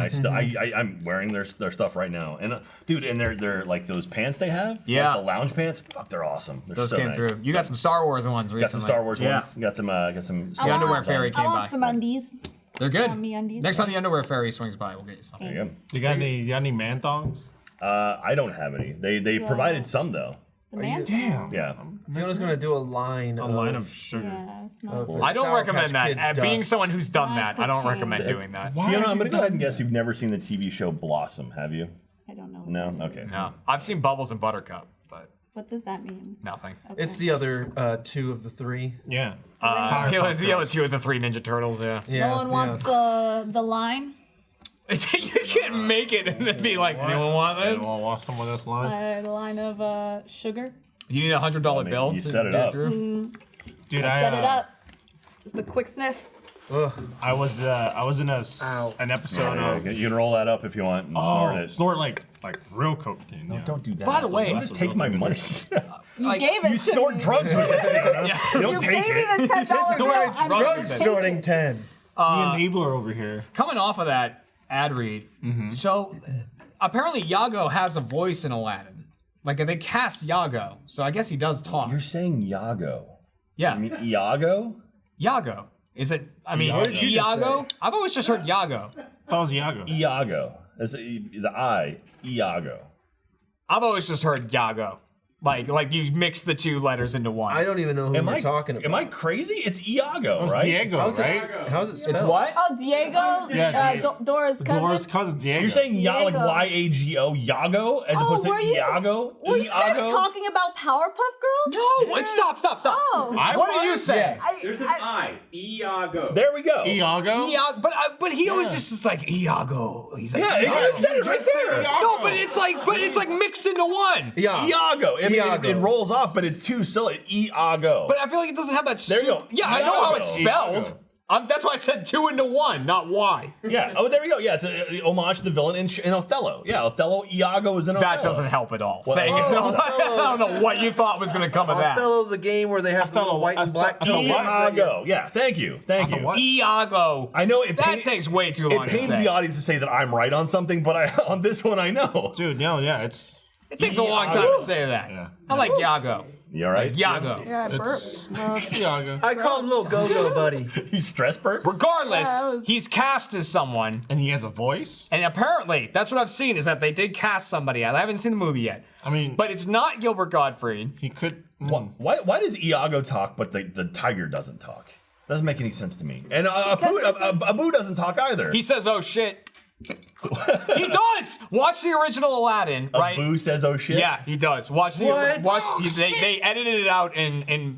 I'm wearing their stuff right now. And dude, and they're like those pants they have. Yeah. Like the lounge pants. Fuck, they're awesome. They're Those so came nice. through. You got some Star Wars ones recently. Got some Star Wars Yeah. ones. Got some. The underwear fairy I came want by. some undies. They're good. MeUndies. Next time the underwear fairy swings by, we'll get you some. There you go. You got any man thongs? I don't have any. They provided some though. The man. Damn. Yeah. Fiona's gonna do a line. A line of sugar. Yeah, it's not of I don't Sour recommend Patch that. Kids Being dust. someone who's done that, I don't cocaine. recommend doing that. Fiona, I'm gonna go ahead and guess you've never seen the TV show Blossom, have you? I don't know. No. Okay. No, I've seen Bubbles and Buttercup, but What does that mean? nothing. It's the other 2 of the 3. Yeah. The other 2 of the 3 Ninja Turtles, yeah. Yeah. No one wants the line. You can't make it and then be like, anyone want this? Anyone want some of this line? The line of sugar. You need a $100 bill. you to set it get up. through? Dude, Set it up. Just a quick sniff. Ugh. I was in an episode of You can roll that up if you want and snort it. snort like real cocaine. Yeah. Don't do that. By the way, you just take my money. You gave it You to snort me. drugs with it. You don't You take gave me it. the $10 bill. I'm drug gonna with it. take Snorting it. 10. The enabler over here. Coming off of that ad read, so apparently Iago has a voice in Aladdin. Like they cast Iago, so I guess he does talk. You're saying Iago. Yeah, I mean Iago? Iago. Is it? I mean, What did you just Iago. I've always just heard Iago. I thought it was Iago. Iago. That's the I. Iago. I've always just heard Iago. Like you mix the two letters into one. I don't even know who Am you're I talking about. Am I crazy? It's Iago, It was right? Diego, How's right? How's it spelled? It's what? Oh, Diego, Yeah, Dora's cousin. Dora's cousin Diego. You're saying like Diego. Y-A-G-O, Yago, as opposed to were you- Iago? Were you guys Iago? talking about Powerpuff Girls? No, stop. Oh. What are you saying? There's an I. Iago. There we go. Iago? Iago, but he always just is like Iago. He's like Yeah, it said it right there. no, but it's like mixed into one. Yeah. Iago. I mean, Iago. it rolls off, but it's two syllables. Iago. But I feel like it doesn't have that. There you go. Yeah, I know how it's Iago. spelled. That's why I said 2 into 1, not Y. Yeah. Oh, there we go. Yeah, it's a homage to the villain in Othello. Yeah, Othello. Iago is in Othello. That doesn't help at all. Well, Saying it's Othello. I don't know what you thought was going to come of that. Othello, the game where they have the little white and black Othello keys. what? Iago. Yeah. Thank you. Thank you. what? Iago. I know it. That takes way too long It to pains say. the audience to say that I'm right on something, but on this one I know. Dude, no, yeah, it's It takes a long time to say that. Yeah. I like Iago. You all right? Iago. Yeah, I burped. it's Iago. I call him little go-go buddy. You stress burp? Regardless, Yeah, that was- he's cast as someone. And he has a voice. And apparently, that's what I've seen, is that they did cast somebody. I haven't seen the movie yet. I mean, But it's not Gilbert Gottfried. he could. Why does Iago talk, but the tiger doesn't talk? Doesn't make any sense to me. And Abu doesn't talk either. He says, oh shit. He does! Watch the original Aladdin, right? Abu says, "Oh shit." Yeah, he does. Watch the they edited it out in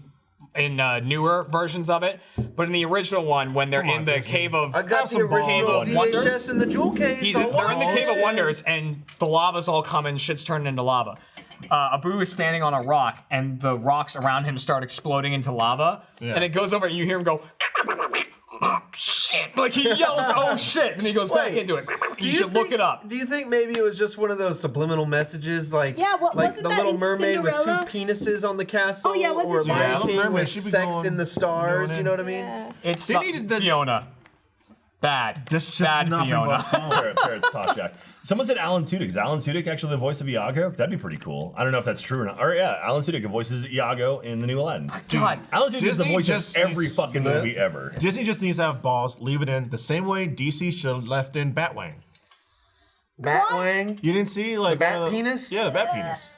newer versions of it, but in the original one, when they're in the cave of I got the some balls. original Cave of Wonders. VHS in the jewel case. they're in the cave of wonders, and the lava's all coming, shit's turning into lava. Abu is standing on a rock, and the rocks around him start exploding into lava, and it goes over, and you hear him go. Shit! Like he yells, "Oh shit!" and he goes back Wait, into it. You should look it up. Do you think maybe it was just one of those subliminal messages, like Yeah, like wasn't the that Little in Mermaid with two Cinderella? penises on the castle, Oh, yeah, was or it Lion that? Little King Mermaid, with she be sex going- in the stars? going You know what I mean? Yeah. It's They needed this- Fiona. Bad. Just Bad nothing Fiona. but Parrots talk, Jack. Someone said Alan Tudyk. Is Alan Tudyk actually the voice of Iago? That'd be pretty cool. I don't know if that's true or not. Or yeah, Alan Tudyk voices Iago in the new Aladdin. God. Alan Tudyk is the Disney voice just of every needs- fucking movie ever. Disney just needs to have balls, leave it in the same way DC should have left in Batwing. Batwang. You didn't see like bat penis? Yeah, the bat penis.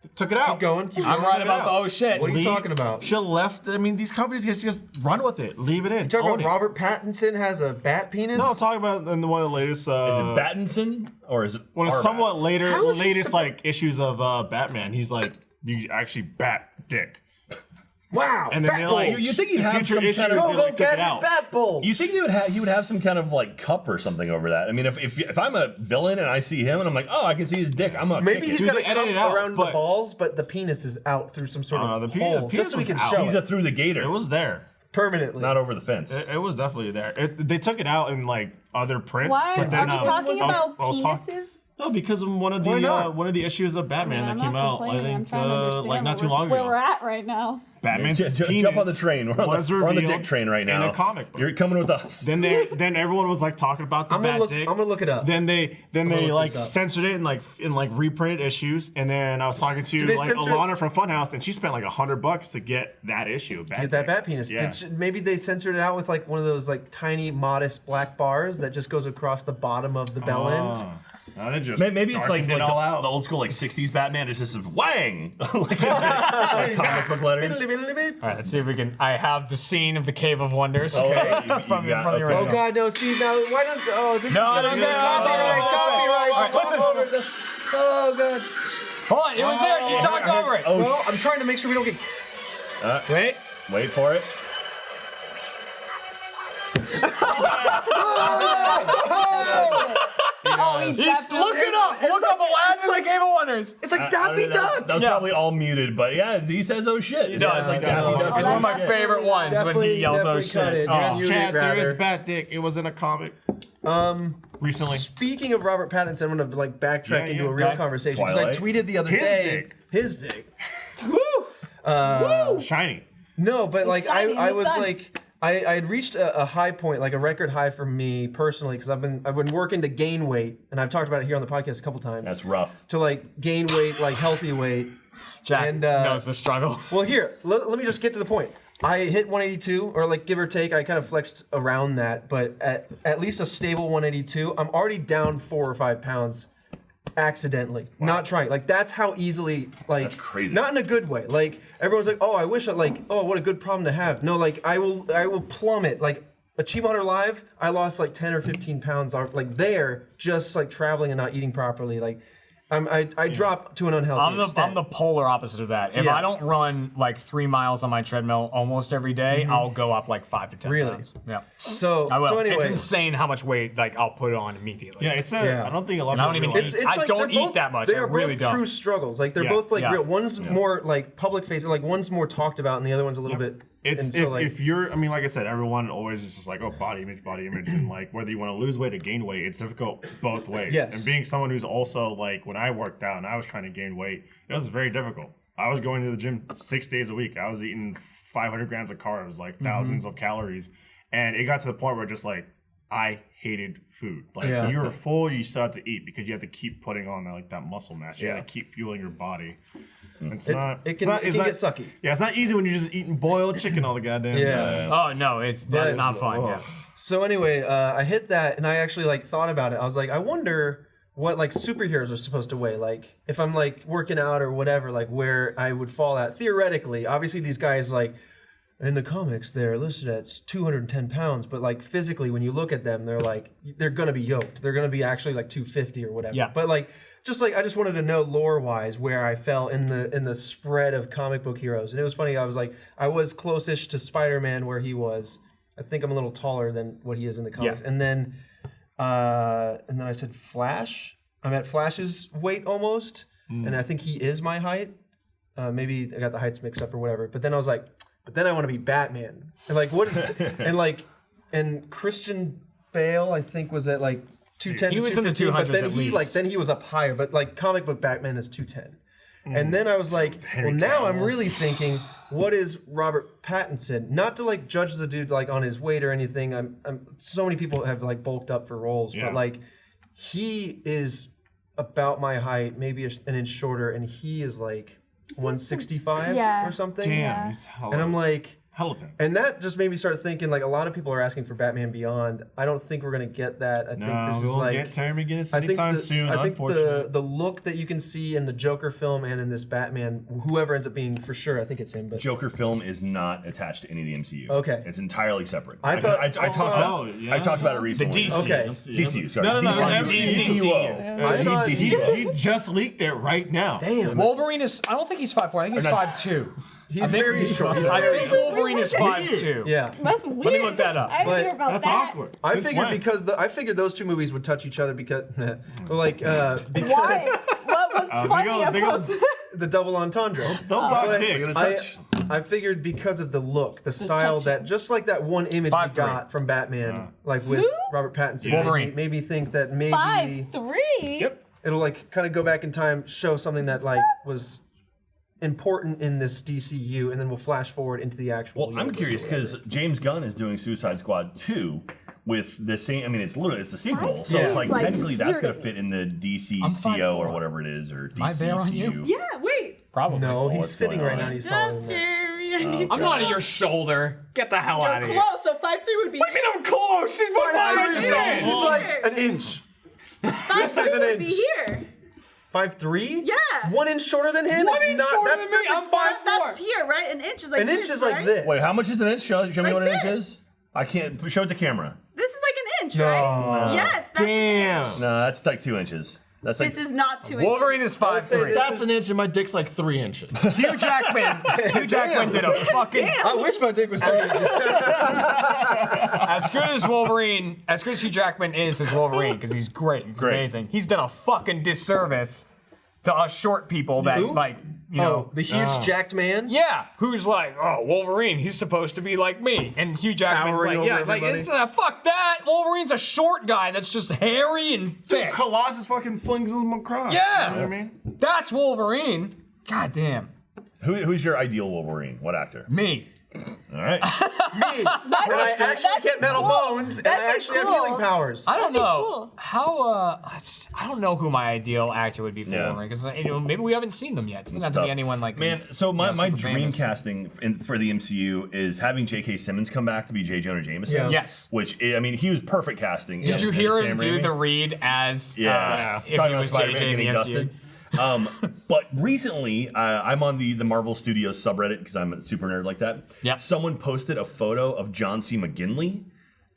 They took it out. Keep going. Keep I'm going. right about the oh shit. What are you talking about? Should have left. I mean, these companies just run with it, leave it in. You talking own about it. Robert Pattinson has a bat penis? No, I'm talking about in one of the latest. Is it Battinson or is it? One of Arbats? somewhat How is he latest so- like issues of Batman. He's like, you actually bat dick. Wow. And then bat they're like, bulge. You think he'd in have future some issues, kind of- they Go like, took get it it, out. bat bulge. You think he would have some kind of like cup or something over that? I mean, if I'm a villain and I see him and I'm like, oh, I can see his dick. I'm gonna Maybe kick he's it. got a they edit cup it out, around the but- balls, but the penis is out through some sort of the hole, penis just so we was can out. show He's it through the gator. It was there. permanently. not over the fence. It was definitely there. They took it out in like other prints. Why but are then, we talking about I was talk- penises? No, because of one of Why the not? one of the issues of Batman I'm that came not out. I complaining. I'm think trying to understand like not too where long where we're ago. at right now. Batman's Jump penis on the train. We're on was the revealed dick train right now. in a comic book. You're coming with us. Then everyone was like talking about the I'm gonna bat look. dick. I'm gonna look it up. Then they look like this up. censored it in like reprinted issues. And then I was talking to they like censor it? Alana from Funhouse, and she spent like $100 to get that issue. Get that bat penis. Yeah. Maybe they censored it out with like one of those like tiny, modest black bars that just goes across the bottom of the bell end. No, they just Maybe it's like, darkened it all out. the old school like '60s Batman. It's just wang, like comic book letters. All right, let's see if we can. I have the scene of the Cave of Wonders. Okay, you from got- the okay. original. Oh God, no! See now, why don't? Oh, this No, is no, gonna no, be no, copyright. listen. Over the- Oh God. Hold on, it was there. You talked over it. Oh, Well, I'm trying to make sure we don't get. Wait. wait for it. Oh, he Look definitely. it up. Look up Aladdin and the Cave of Wonders. It's like I Daffy don't know. Duck. That was Yeah. probably all muted, but yeah, he says "oh shit." He does, like he Daffy does. Duck. It's one of my That's favorite ones when he Definitely- yells, "Oh definitely cut shit!" it. Oh. Yes, you- Chad, there is rather. bat dick. It was in a comic recently. Speaking of Robert Pattinson, I'm gonna like backtrack Yeah, into yeah. a real Okay. conversation because I Twilight. tweeted the other His day. dick. His dick. Shiny. No, but like shining in I the was sun. like I had reached a high point, like a record high for me personally, because I've been working to gain weight, and I've talked about it here on the podcast a couple times. That's rough. To like gain weight, like healthy weight. Jack knows the struggle. Well, here, let me just get to the point. I hit 182, or like give or take. I kind of flexed around that, but at least a stable 182. I'm already down 4 or 5 pounds. Accidentally, not trying. Like that's how easily, like That's crazy. Not in a good way. Like everyone's like, oh, I wish I like, oh, what a good problem to have. No, like I will plummet. Like Achievement Hunter Live, I lost like 10 or 15 pounds. Like there, just like traveling and not eating properly. Like I drop to an unhealthy extent. I'm the polar opposite of that. If Yeah. I don't run like 3 miles on my treadmill almost every day, I'll go up like 5 to 10 Really? pounds. Yeah. So I will. so anyway, It's insane how much weight like I'll put on immediately. Yeah, it's a. Yeah. I don't think a lot And I of don't people even realize. eat. I like don't they're eat both- that much. They I are really both don't. true struggles. Like they're Yeah. both like Yeah. real. One's more like public facing. Like one's more talked about, and the other one's a little bit. It's and so, if, like, if you're, I mean, like I said, everyone always is just like, oh, body image, and like whether you want to lose weight or gain weight, it's difficult both ways. Yes. And being someone who's also like, when I worked out and I was trying to gain weight, it was very difficult. I was going to the gym 6 days a week. I was eating 500 grams of carbs, like thousands of calories, and it got to the point where just like I hated food. Like Yeah. you were full, you still had to eat because you have to keep putting on that muscle mass. You Yeah. got to keep fueling your body. It's It not. can it's not, get sucky. Yeah, it's not easy when you're just eating boiled chicken all the goddamn day. Yeah. Oh no, that's But- not fun. Yeah. So anyway, I hit that, and I actually like thought about it. I was like, I wonder what like superheroes are supposed to weigh. Like if I'm like working out or whatever, like where I would fall at theoretically. Obviously, these guys like in the comics they're listed at 210 pounds, but like physically, when you look at them, they're gonna be yoked. They're gonna be actually like 250 or whatever. Yeah. But like. Just like I just wanted to know lore-wise where I fell in the spread of comic book heroes, and it was funny. I was close-ish to Spider-Man where he was. I think I'm a little taller than what he is in the comics. Yeah. And then I said Flash. I'm at Flash's weight almost, and I think he is my height. Maybe I got the heights mixed up or whatever. But then I was like, but then I want to be Batman. And like what is and Christian Bale I think was at like 210. He was in the 215, 200s but then at he least. then he was up higher. But like comic book Batman is 210. And then I was like, well, now I'm really thinking, what is Robert Pattinson? Not to like judge the dude like on his weight or anything. I'm so many people have like bulked up for roles, Yeah. but like he is about my height, maybe an inch shorter, and he is like 165 Yeah. or something. Damn, he's hella, And I'm like, hella thin. and that just made me start thinking like a lot of people are asking for Batman Beyond. I don't think we're gonna get that. I think this we is won't like get Terry McGinnis I think anytime the, soon, I think unfortunately. the look that you can see in the Joker film and in this Batman, whoever ends up being for sure, I think it's him. But Joker film is not attached to any of the MCU. Okay. It's entirely separate. I thought- I talked about Oh, yeah. I talked about it recently. DC. Okay. DCU, sorry. No, DCU. I thought he just leaked it right now. damn, Wolverine is. I don't think he's 5'4". I think he's 5'2". he's very short. He's I very think short. Wolverine is 5'2". Yeah. That's weird. look that up. I didn't But hear about That's that. awkward. I Since figured when? because I figured those two movies would touch each other because like because Why? What was funny they go- about that? the double entendre. Don't dog But dicks. I figured because of the look, the style, that just like that one image we 5'3". got from Batman, like with Robert Pattinson, Wolverine. made me think that maybe 5'3". Yep. it'll like kind of go back in time, show something that like was important in this DCU, and then we'll flash forward into the actual. Well, I'm universe curious or whatever. because James Gunn is doing Suicide Squad 2 with the same. I mean, it's literally a sequel, so Yeah. it's like Like, technically that's here going to to fit in the I'm DCCO or 5'4". whatever it is, or Am I there on you? DCU. Yeah, wait. Probably. No, he's what's sitting going right on? now. And he's taller than that. Jerry, I need I'm to not know. at your shoulder. Get the hell out of You're here. close, so 5'3" would be. What do you mean I'm close? She's 5'5". She's She's like an inch. 5'3" is an would be inch. here. 5'3"? Yeah. 1 inch shorter than him? One It's inch not, shorter that's, than me. that's I'm like 5'4". That's here, right? An inch is like an this, inch is like right? this. Wait, how much is an inch? Show me Like what an inch this. is. I can't show it to camera. This is like an inch, No. right? Yes. That's Damn. No, that's like 2 inches. That's like This is not 2 inches. Wolverine is 5'3". That's an inch and my dick's like 3 inches. Hugh Jackman did a fucking I wish my dick was 3 inches. as good as Wolverine, as good as Hugh Jackman is as Wolverine, because he's great, he's Great. amazing. He's done a fucking disservice to us short people that Who? like, you know, Oh, the huge jacked man? yeah, who's like, oh, Wolverine, he's supposed to be like me, and Hugh Jackman's Towering like, yeah, over like everybody. it's fuck that. Wolverine's a short guy that's just hairy and thick. Colossus fucking flings him across. Yeah. You know what I mean? That's Wolverine. God damn, who's your ideal Wolverine? What actor? me. All right. Me, when I actually that'd get be metal cool. bones and I That'd be actually have cool. healing powers. I don't That'd be know cool. how. I don't know who my ideal actor would be for Wolverine because maybe we haven't seen them yet. It doesn't have to be tough. anyone like Man, so my super dream famous. casting for the MCU is having J.K. Simmons come back to be J. Jonah Jameson. Yeah. Yes. Which, I mean, he was perfect casting. Did you in hear Sam him do Raimi. the read as Yeah. if Talking he about was Spider-Man JJ in the getting MCU? dusted. But recently, I'm on the Marvel Studios subreddit because I'm a super nerd like that. Yeah. Someone posted a photo of John C. McGinley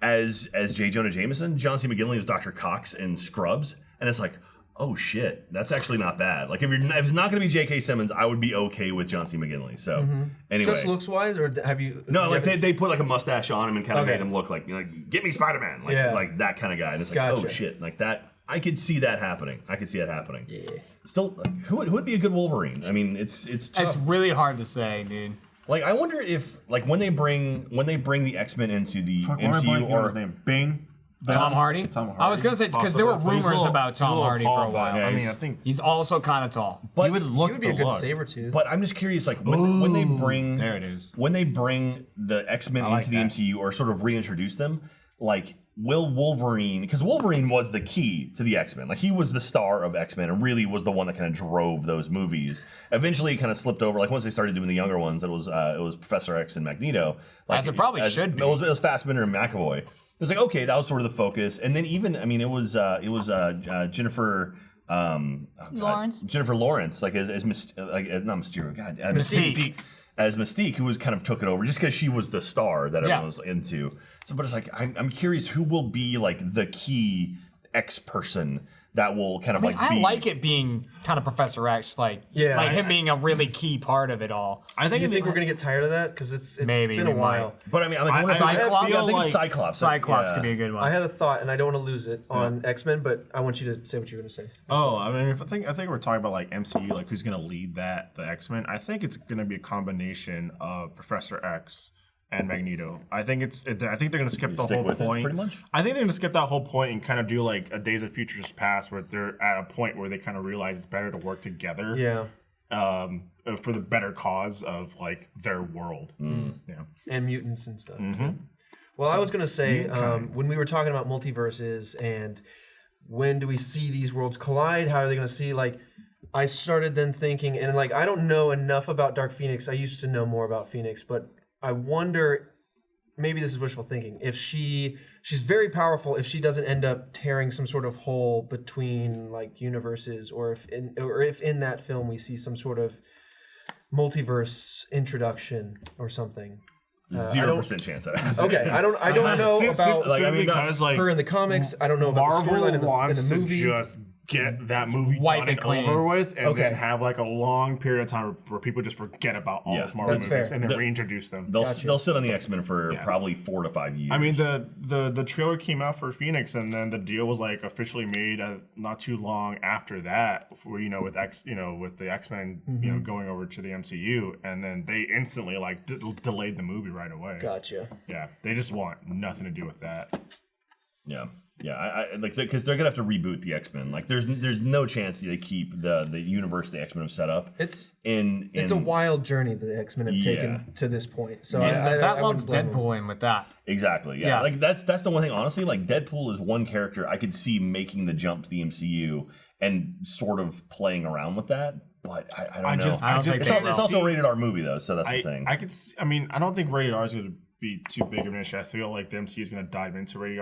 as J. Jonah Jameson. John C. McGinley was Dr. Cox in Scrubs, and it's like, oh shit, that's actually not bad. Like if it's not going to be J.K. Simmons, I would be okay with John C. McGinley. So anyway, Just looks wise, or have you? no, you like haven't they put like a mustache on him and kind of Okay. made him look like get me Spider-Man, like that kind of guy. And it's like, Gotcha. oh shit, like that. I could see that happening. Yeah. Still, who would be a good Wolverine? I mean, it's tough. It's really hard to say, dude. Like I wonder if like when they bring the X-Men into the Fuck, why am I MCU blanking on or his name? Bing. Tom Hardy? Tom Hardy. I was gonna say because there were Possibly. He's a rumors little- about he's a Tom little Hardy tall, for a while. but, Yeah, I mean, he's- I think He's also kind of tall. but he would look He would be a good look. saber tooth. But I'm just curious, like when they bring There it is. when they bring the X-Men like into the that. MCU or sort of reintroduce them, like will Wolverine? Because Wolverine was the key to the X-Men. Like he was the star of X-Men and really was the one that kind of drove those movies. Eventually, it kind of slipped over. Like once they started doing the younger ones, it was Professor X and Magneto. Like, As it probably should be. It was Fassbender and McAvoy. It was like okay, that was sort of the focus. And then even I mean, it was Jennifer. Lawrence. Jennifer Lawrence, like as not Mysterio, God, Mystique. as Mystique, who was kind of took it over just because she was the star that everyone Yeah. was into. So, but it's like I'm curious who will be like the key X person that will kind of I mean, like be. I like it being kind of Professor X, like him being a really key part of it all. I Do you think think we're gonna get tired of that? Because it's Maybe been a we while. But I mean, I wonder if- Cyclops? I think like- it's Cyclops. Cyclops Yeah. could be a good one. I had a thought, and I don't want to lose it on X-Men, but I want you to say what you're gonna say. Oh, I mean, I think we're talking about like MCU, like who's gonna lead the X-Men. I think it's gonna be a combination of Professor X and Magneto. I think they're gonna skip the stick whole with it, point. pretty much? I think they're gonna skip that whole point and kind of do like a Days of Futures Past, where they're at a point where they kind of realize it's better to work together. Yeah. For the better cause of like their world. Yeah. And mutants and stuff. Well, I was gonna say when we were talking about multiverses and when do we see these worlds collide? How are they gonna see? Like, I started then thinking, and like I don't know enough about Dark Phoenix. I used to know more about Phoenix, but I wonder. Maybe this is wishful thinking. If she's very powerful, if she doesn't end up tearing some sort of hole between like universes, or if in that film we see some sort of multiverse introduction or something. 0% chance that happens. Okay, I don't know about like, I mean, because like her in the comics. I don't know about the Marvel storyline in wants the to movie. just get that movie Wipe done it and clean. over with, and Okay. then have like a long period of time where people just forget about all Yeah, these Marvel that's movies fair. and then reintroduce them. They'll sit on the X-Men for Yeah. probably 4 to 5 years. I mean, the trailer came out for Phoenix, and then the deal was like officially made not too long after that. For, with with the X-Men, going over to the MCU, and then they instantly like delayed the movie right away. Gotcha. Yeah, they just want nothing to do with that. Yeah, I like because they're gonna have to reboot the X-Men. Like, there's no chance they keep the universe the X-Men have set up. It's in a wild journey the X-Men have Yeah. taken to this point. So And I that wouldn't lumps blame them. Deadpool in with that. Exactly. Yeah. Yeah. Like that's the one thing. Honestly, like Deadpool is one character I could see making the jump to the MCU and sort of playing around with that. But I don't know. I don't think it's, they also, it's will. also a rated R movie though, so that's the thing. I could. I mean, I don't think rated R is going to be too big of an issue. I feel like the MCU is going to dive into rated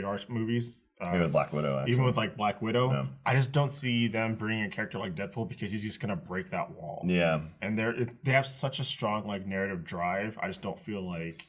R movies. Maybe with Black Widow. Actually. Even with like Black Widow, Yeah. I just don't see them bringing a character like Deadpool because he's just gonna break that wall. Yeah. And they have such a strong like narrative drive. I just don't feel like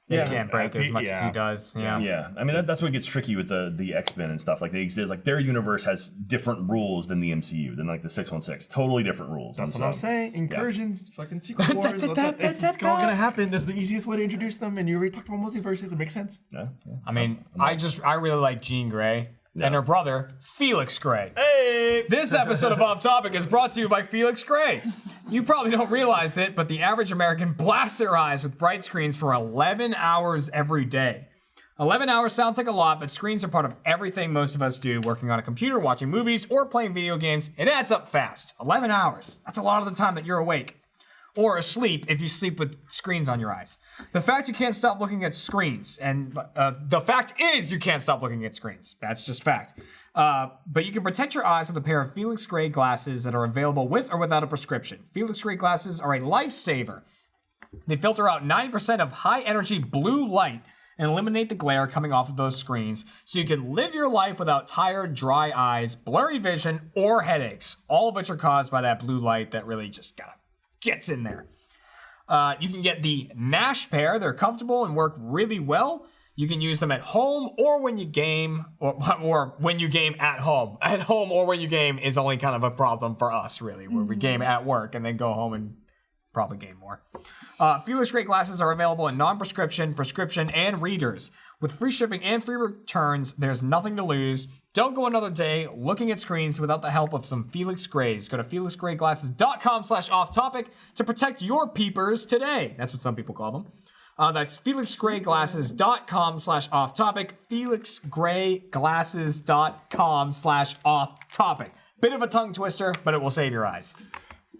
He can't break as much as he does. Yeah. Yeah, I mean that's what gets tricky with the X-Men and stuff. Like they exist, like their universe has different rules than the MCU, than like the 616. Totally different rules. That's And what I'm so- saying. Incursions, fucking Secret Wars. It's all gonna happen. That's the easiest way to introduce them. And you already talked about multiverses. It makes sense. Yeah. I mean, I really like Jean Grey and her brother, Felix Gray. Hey. This episode of Off Topic is brought to you by Felix Gray. You probably don't realize it, but the average American blasts their eyes with bright screens for 11 hours every day. 11 hours sounds like a lot, but screens are part of everything most of us do, working on a computer, watching movies, or playing video games. It adds up fast. 11 hours. That's a lot of the time that you're awake. or asleep if you sleep with screens on your eyes. The fact you can't stop looking at screens, and the fact is you can't stop looking at screens. That's just fact. But you can protect your eyes with a pair of Felix Gray glasses that are available with or without a prescription. Felix Gray glasses are a lifesaver. They filter out 90% of high-energy blue light and eliminate the glare coming off of those screens so you can live your life without tired, dry eyes, blurry vision, or headaches, all of which are caused by that blue light that really just kind of gets in there. You can get the Nash pair. They're comfortable and work really well. You can use them at home or when you game, or when you game at home. At home or when you game is only kind of a problem for us, really, where we game at work and then go home and probably game more. Felix Gray glasses are available in non-prescription, prescription, and readers. With free shipping and free returns, there's nothing to lose. Don't go another day looking at screens without the help of some Felix Grays. Go to felixgrayglasses.com/off-topic to protect your peepers today. That's what some people call them. That's felixgrayglasses.com/off-topic. felixgrayglasses.com/off-topic. Bit of a tongue twister, but it will save your eyes.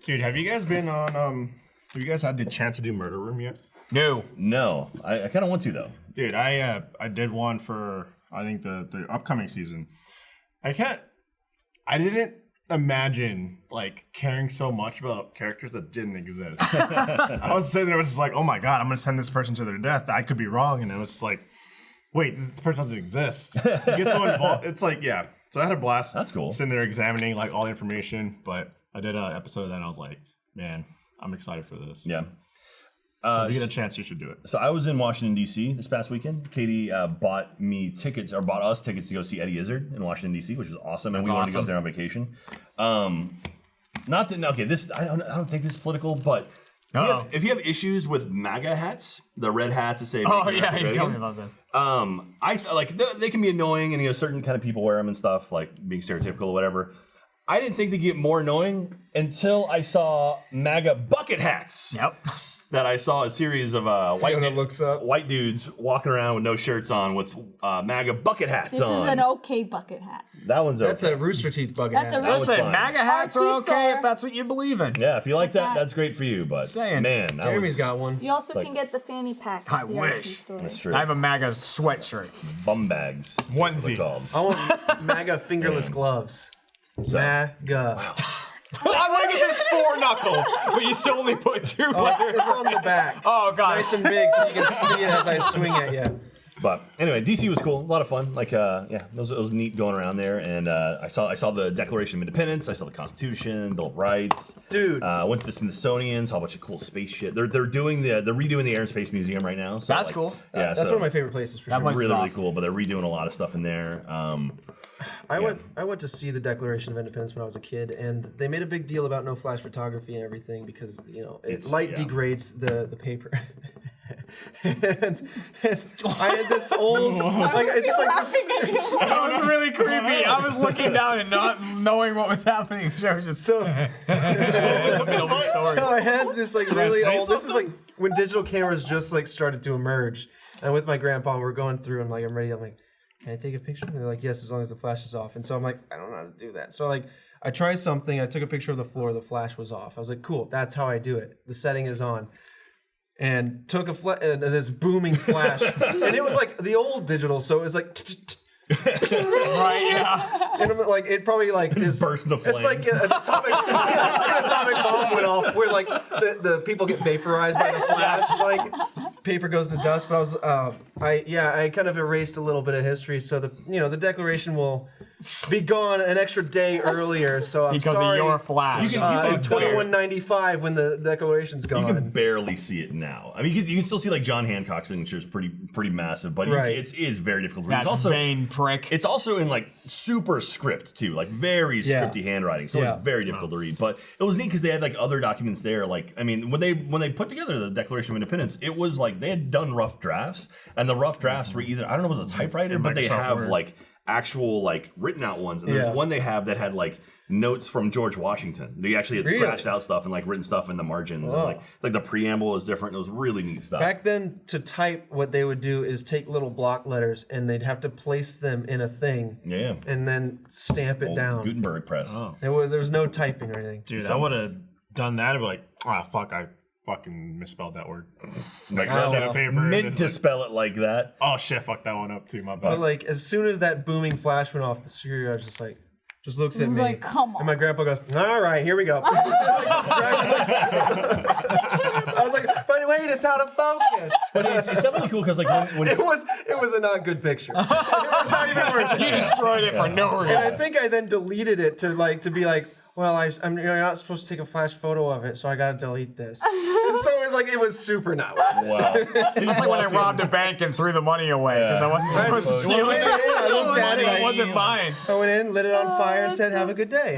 Dude, have you guys been on, have you guys had the chance to do Murder Room yet? No. I kind of want to, though. Dude, I did one for, I think, the upcoming season. I didn't imagine, like, caring so much about characters that didn't exist. I was sitting there, I was just like, oh my god, I'm gonna send this person to their death. I could be wrong. And it was just like, wait, this person doesn't exist. You get so involved. It's like, yeah. So I had a blast. That's cool. Sitting there examining, like, all the information, but I did an episode of that and I was like, man, I'm excited for this. Yeah. So if you get a chance, you should do it. So I was in Washington, D.C. this past weekend. Katie bought us tickets to go see Eddie Izzard in Washington, D.C., which was awesome. And we wanted to go up there on vacation. I don't think this is political, but if you have issues with MAGA hats, the red hats that say, oh yeah, you tell me about this. They can be annoying, and certain kind of people wear them and stuff, like being stereotypical or whatever. I didn't think they'd get more annoying until I saw MAGA bucket hats. Yep. That I saw a series of white dudes walking around with no shirts on with MAGA bucket hats This on. is an okay bucket hat. That one's That's okay. a Rooster Teeth bucket That's hat. a Listen, fine. MAGA hats are Artsy okay store. if that's what you believe in. Yeah, if you like that, that. that's great for you. But Saying. man, that Jeremy's was got one. You also It's can like- get the fanny pack. I at the wish. Artsy store. That's true. I have a MAGA sweatshirt. Bum bags. Onesie. Called. I want MAGA fingerless gloves. MAGA. I like it. There's 4 knuckles, but you still only put 2 letters. It's on the back. Oh god. Nice and big so you can see it as I swing at you. But anyway, DC was cool, a lot of fun. Like, it was neat going around there, and I saw the Declaration of Independence, I saw the Constitution, Bill of Rights. Dude. Went to the Smithsonian, saw a bunch of cool space shit. They're redoing the Air and Space Museum right now. So That's cool. Yeah, That's one of my favorite places for sure. place is really awesome. cool. But they're redoing a lot of stuff in there. I went to see the Declaration of Independence when I was a kid, and they made a big deal about no flash photography and everything because light degrades the paper. and I had this old it's like this. That was really creepy. I was looking down and not knowing what was happening. I was just So looking over the story. So I had this like really old. This is like when digital cameras just like started to emerge. And with my grandpa, we're going through and like I'm ready. I'm like, can I take a picture? And they're like, yes, as long as the flash is off. And so I'm like, I don't know how to do that. So like I tried something. I took a picture of the floor. The flash was off. I was like, cool. That's how I do it. The setting is on. And took and this booming flash, and it was like the old digital, so it was like. Right, yeah. And I'm like, it probably like is burst into It's like an atomic bomb went off, where like the people get vaporized by the flash, like paper goes to dust. But I was, I kind of erased a little bit of history, so the Declaration will be gone an extra day earlier. So I'm Because sorry. of your flash. You can 2195 when the Declaration's gone. You can barely see it now. I mean, you can still see like John Hancock's signature is pretty massive, but Right. it is very difficult to read. That It's also vain prick. It's also in like super script too, like very scripty handwriting, so Yeah. it's very difficult to read. But it was neat because they had like other documents there. Like, I mean, when they put together the Declaration of Independence, it was like they had done rough drafts, and the rough drafts were either, I don't know if it was a typewriter, but they Microsoft have Word. like actual like written out ones. And there's Yeah. one they have that had like notes from George Washington. They actually had Really? scratched out stuff and like written stuff in the margins, and like the preamble is different. It was really neat stuff. Back then, to type, what they would do is take little block letters and they'd have to place them in a thing. Yeah. And then stamp it Old down. Gutenberg press. Oh. There was no typing or anything. Dude, I would have done that and be like, ah, fuck, I fucking misspelled that word. Like, Sheet of paper, and meant it's to like, spell it like that. oh shit, fuck that one up too. My But bad. like, as soon as that booming flash went off, the security guard just looks at He's me. like, come And my on. grandpa goes, all right, here we go. I was like, but wait, it's out of focus. But it's definitely cool because like when It was a not good picture. It was not even worth You it. destroyed it for no And I reason. think I then deleted it to be like, well, I'm you're not supposed to take a flash photo of it, so I gotta delete this. And so it was super not worth it. wow, That's like when I robbed a bank and threw the money away because I wasn't supposed to steal it. I looked at it. It wasn't mine. I went in, lit it on fire, and said, have a good day.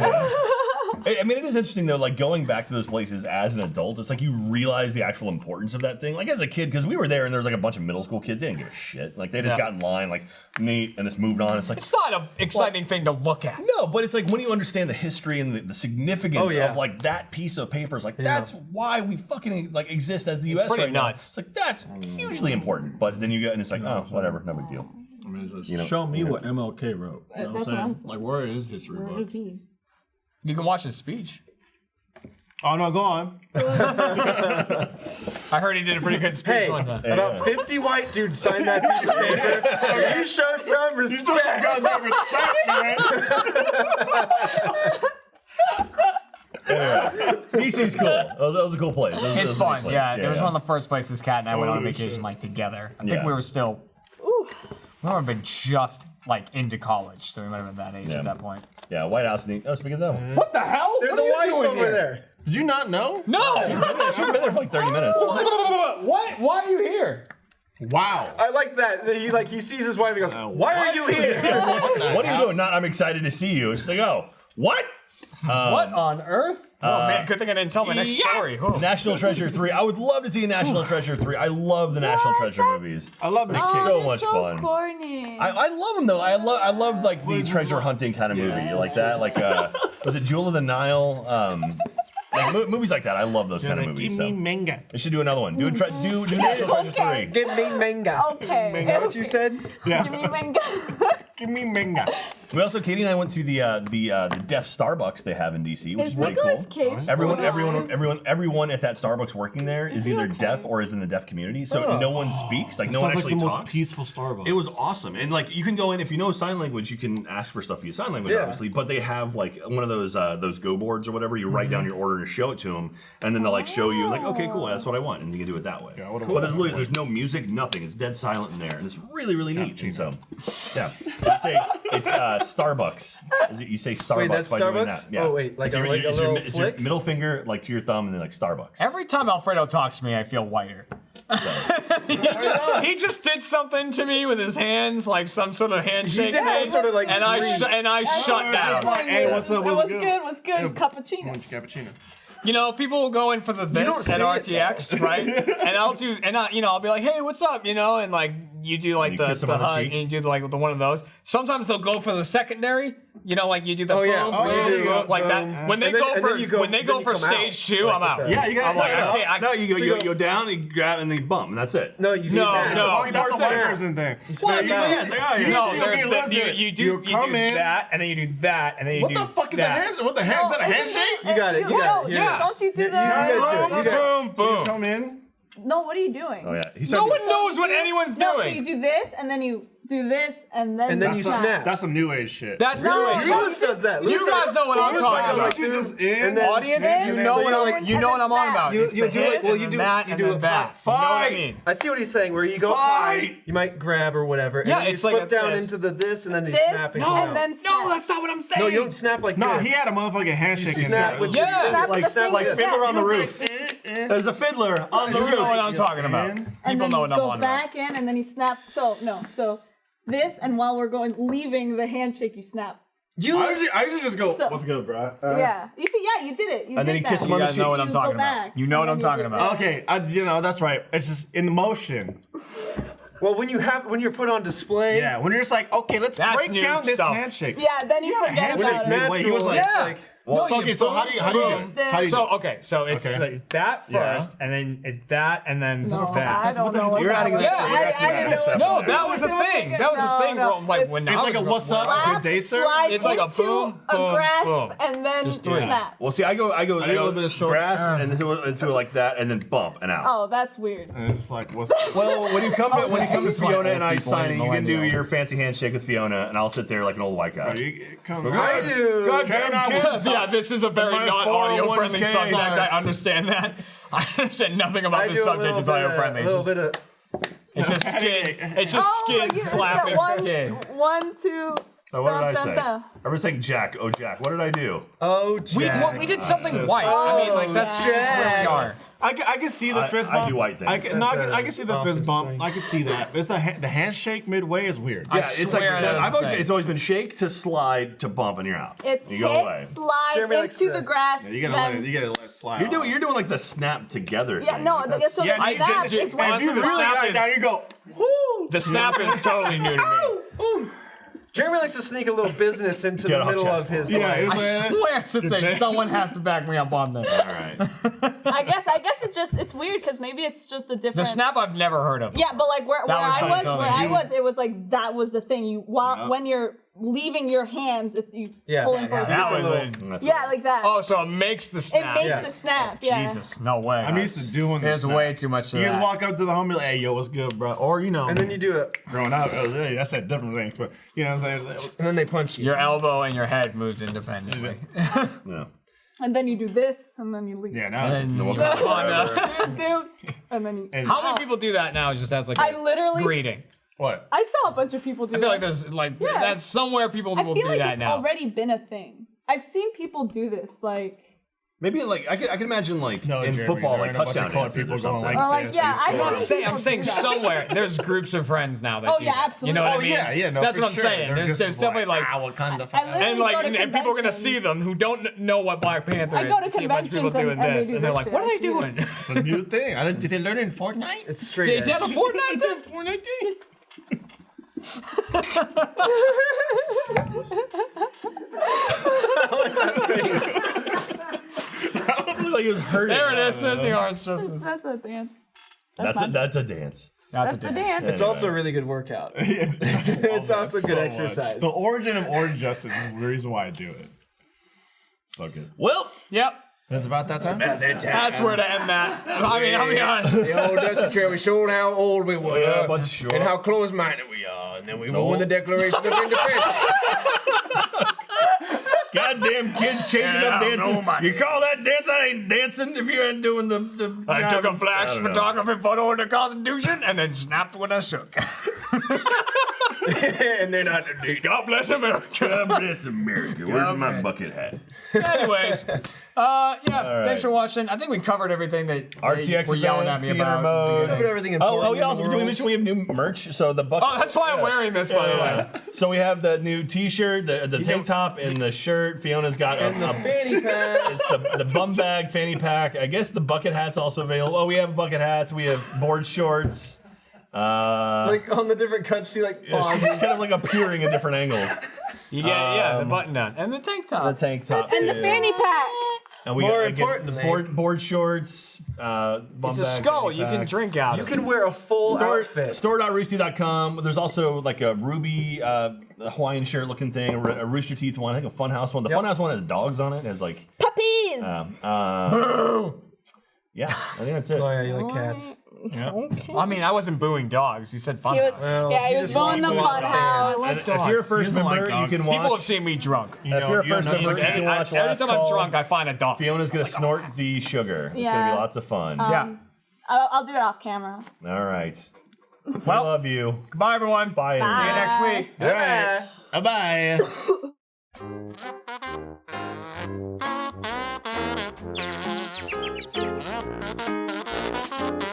I mean, it is interesting though, like going back to those places as an adult, it's like you realize the actual importance of that thing. Like as a kid, because we were there and there was like a bunch of middle school kids, they didn't give a shit. Like they just got in line, like neat, and just moved on. It's like, It's not an exciting thing to look at. no, but it's like when you understand the history and the significance yeah. of like that piece of paper, it's like that's why we fucking like exist as the U.S. pretty right nuts. now. It's like that's hugely important. But then you get and it's like, oh, whatever, no big deal. I mean, just You know, show me what MLK wrote. You know That's what I'm saying. Like, where is history Where books? is he? You can watch his speech. Oh no, go on. I heard he did a pretty good speech Hey, one time. about 50 white dudes signed that piece of paper. So you show some respect. DC's cool. That was a cool place. That was It's a fun, neat place. yeah. It was one of the first places Kat and I went on a vacation like together. I think Yeah. we were still. We might have been just like into college, so we might have been that age Yeah. at that point. Yeah, White House. Oh, speaking of that one. What the hell? There's a wife over there. Did you not know? No! She's been there for like 30 minutes. What? Why are you here? Wow. I like that. He sees his wife and goes, why are you here? What are you doing? Not, I'm excited to see you. It's like, oh, what? What on earth? Oh man, good thing I didn't tell my next story. Oh. National Treasure 3. I would love to see a National Treasure 3. I love the National Treasure movies. I love Nick Oh, Cage. so they're much fun. corny. I love them though. I love like the treasure hunting kind of movie like that. Like was it Jewel of the Nile? Like movies like that. I love those kind of movies. Give So me manga. they should do another one. Do National Treasure 3. Give me manga. Okay. Is that what you said? Give me manga. Give me manga. We also, Katie and I went to the deaf Starbucks they have in DC, which Is is pretty Nicolas cool. Cage Everyone at that Starbucks working there is he either okay? deaf or is in the deaf community, so no one speaks. Like no one Sounds like actually the most talks. peaceful Starbucks. It was awesome, and like you can go in if you know sign language, you can ask for stuff via sign language, Yeah. obviously. But they have like one of those go boards or whatever. You write down your order and show it to them, and then they'll like show you like, okay, cool, that's what I want, and you can do it that way. what a But there's no music, nothing. It's dead silent in there, and it's really neat. And so, yeah, you say it's Starbucks. You say Starbucks Wait, that's by doing Starbucks? that. Yeah. Oh, wait, like It's a little it's your flick? middle finger like to your thumb, and then like Starbucks. Every time Alfredo talks to me, I feel whiter. he just did something to me with his hands, like some sort of handshake. did some thing, sort of, like, and I shut down. Hey, what's up? It was good? good. Was good. Cappuccino. Cappuccino. You know, people will go in for the this don't at say it, RTX, right? And I'll be like, hey, what's up? You know, and like you do like You the kiss them on the hug, cheek? and you do like the one of those. Sometimes they'll go for the secondary. You know, like you do the Oh, yeah. boom, Oh, boom, you do, boom, like boom. that. When they And then- go and for then you go- when they then go you for come stage out, 2, like I'm with out. the- Yeah, you I'm gotta. like, okay, No, you So you go down, you grab, and then you bump, and that's it. No, you No, snap. no. That's the white snap. person thing. Snap Yeah, out. it's like, oh, yeah. No, see, there's okay, the, listen. you do come in. that, and then you do that, and then you What do the fuck is the that. hands? What the hands? Is that a isn't handshake? it- You got it, you got it, No, yeah. Don't you do You that? guys do it. You got it. Boom, boom. Come in. No, what are you doing? Oh yeah, he No started. one knows what anyone's No, so doing. you do this, and then you do this, and then And then you snap. That's some new age shit. That's No, new age. Lewis does that. You guys know what I'm talking about. You just in. And then- Audience, and you then- know so what you're I'm like- you know what I'm on about. You- It's you the do it- hit well, and you then do- that you and do then it that. fight. You know what I mean? I see what he's saying. Where you go Fight. high, you might grab or whatever, and Yeah, then you it's like slip a down this. into the this, and then you this, snap and come out. and then snap. No, that's not what I'm saying. No, you don't snap like No, this. he had a motherfucking handshake. You in snap there. with Yeah. your Snap like the snap fingers. like Fiddler on the You don't Roof. say, There's a fiddler on the You know what roof. I'm talking about. and People then know you what I'm go on about. back in, and then you snap. So this, and while we're leaving the handshake, you snap. I usually just go, So- what's good, bro? Yeah. You see, yeah, you did it. You And then did you kiss that. him on You the guys know what I'm You talking go about. back, You know what and I'm then talking you do about. Okay, that's right. It's just in motion. Well, when you're put on display, Yeah, when you're just like, okay, let's That's break new down this stuff. handshake. Yeah, then you had a forget handshake about when it's it. Wait, natural, he was like- it's Yeah. like Well, No, Okay, so how do you So okay, so it's Okay. like that Yeah. first, and then it's that, and then No, that. I don't know. what You're that adding was. that- Yeah, you're actually I adding didn't that know. stuff No, in that there. was the thing. That was the No, thing. no. Bro. Like when It's I like a was what's up, growing good day, sir. Slide It's like a into boom, a boom, grasp, boom. and then snap. Well, see, I go do a little bit of short- grasp and into like that, and then bump and out. Oh, that's weird. And it's just like, what's Well, when you come to This is why Fiona old and I people sign it, hate you can do millennials. your fancy handshake with Fiona, and I'll sit there like an old white guy. I do. Goddamn kids. Yeah, this is a very My not audio-friendly 401k. subject. I understand that. I understand nothing about I this do a subject little is bit audio-friendly. of, a little bit of. It's just skin. It's just skin you- slapping one, skin. 1, 2. So what did I say? Dun. Everyone's saying Jack. Oh, Jack. What did I do? Oh, We, Jack. well, we did something white. I mean, like that's just where we are. I can see the fist I bump. do white things. I can see the Office fist bump. thing. I can see that. It's the handshake midway is weird. Yeah, it's like swear that was I've the always thing. it's always been shake to slide to bump, and you're out. It's you go away. hit, slide Jeremy likes into to- the grass. Yeah, you gotta let then, it. You gotta let it slide. You're doing like the snap together. Yeah, thing. no, Like, the, so Yeah, the I snap did- is I when do you the really snap like is- that. You go. Woo! The snap is totally new to me. Jeremy likes to sneak a little business into Get the off middle chest. of his. Yeah, life. it's I like, swear to thing, someone has to back me up on that. All right. I guess it's weird because maybe it's just the different. The snap I've never heard of. Yeah, but like where That was I something was, totally where I new. was, it was like that was the thing. You when you're leaving your hands, you Yeah, pulling for a That snap. was That's Yeah, like that. Oh, so it makes the it snap. makes Yeah. the snap. Yeah. Jesus, no way. I'm used to doing this. There's way too much of You just that. walk up to the homie like, hey, yo, what's good, bro? Or, you know, And then you do it, growing up, hey, I said different things, but, you know what I'm saying? and then they punch you. Your elbow and your head moves independently. No. And then you do this, and then you leave. Yeah, now it's. And we'll you come go on, And then you. And- How many people do that now just as like I a literally. greeting? What? I saw a bunch of people do I that. feel like there's like Yeah. that's somewhere people I will feel do like that it's now. already been a thing. I've seen people do this, like. Maybe like I can imagine like No, in Jeremy, football there like ain't a bunch touchdown of colored dances or people going something. like Or like, this, yeah, so I've you I'm not seen saying people I'm saying do that. somewhere there's groups of friends now that Oh, do yeah, that. absolutely. You know what Oh, I mean? yeah, no, That's for what I'm sure. saying. They're There's just definitely like Wakanda. I literally and go like to and people are gonna see conventions. them who don't know what Black Panther I is. go to see a bunch of people conventions doing and they this, do and they're this like, shit. "What are I they see it. doing?" It's a new thing. Did they learn it in Fortnite? It's straight. Is that a edge. Fortnite thing? Fortnite thing? I don't look like he was hurting. There it is. There's the orange justice. That's a dance. That's mine. that's a dance. That's a The dance. dance. It's also a really good workout. It's also good exercise. The origin of Orange Justice is the reason why I do it. So good. Well, Yep. It's about that time? That's where to end that. I mean, I'll be honest. The old Dusty Trail, we showed how old we were yeah, but sure. and how close-minded we are, and then we won the Declaration of Independence. Goddamn kids changing Yeah, up dancing. no, You call that dance? I ain't dancing if you ain't doing the I took a flash I don't know. photography photo of the Constitution and then snapped when I shook. And they're not. God bless America. God bless America. Where's my bucket hat? Anyways, thanks for watching. I think we covered everything that RTX were yelling at me theater about. mode. Put everything important. Oh, in yeah. the Also, did we world. mention we have new merch? So the bucket. Oh, that's why I'm wearing this, by the way. So we have the new T-shirt, the tank top, and the shirt. Fiona's got And the fanny pack. It's the bum bag fanny pack. I guess the bucket hat's also available. Oh, we have bucket hats. We have board shorts. Like on the different cuts, she like pauses. kind of like appearing in different angles. You get the button down and the tank top. The tank top And the too. fanny pack. And we More got again, the importantly- board shorts. Bum It's a bag, skull. fanny You can pack. drink out You of. can wear a full outfit. Store.roosty.com. There's also like a ruby Hawaiian shirt looking thing, a Rooster Teeth one, I think a Funhouse one. The Funhouse one has dogs on it. It has like Puppies. yeah, I think that's it. Oh yeah, you like cats. I mean, I wasn't booing dogs. You said fun. He was, Well, yeah, he you was just going the want fun to house. And if you're a first doesn't like member, you dogs. can watch. People have seen me drunk. If you're a first member, you can And watch every Last time I'm Call. drunk, I find a dog. Fiona's gonna snort the sugar. It's gonna Yeah. be lots of fun. Yeah. I'll do it off camera. All right. I love you. Bye, everyone. Bye. See you everyone. next week. All right. Bye-bye.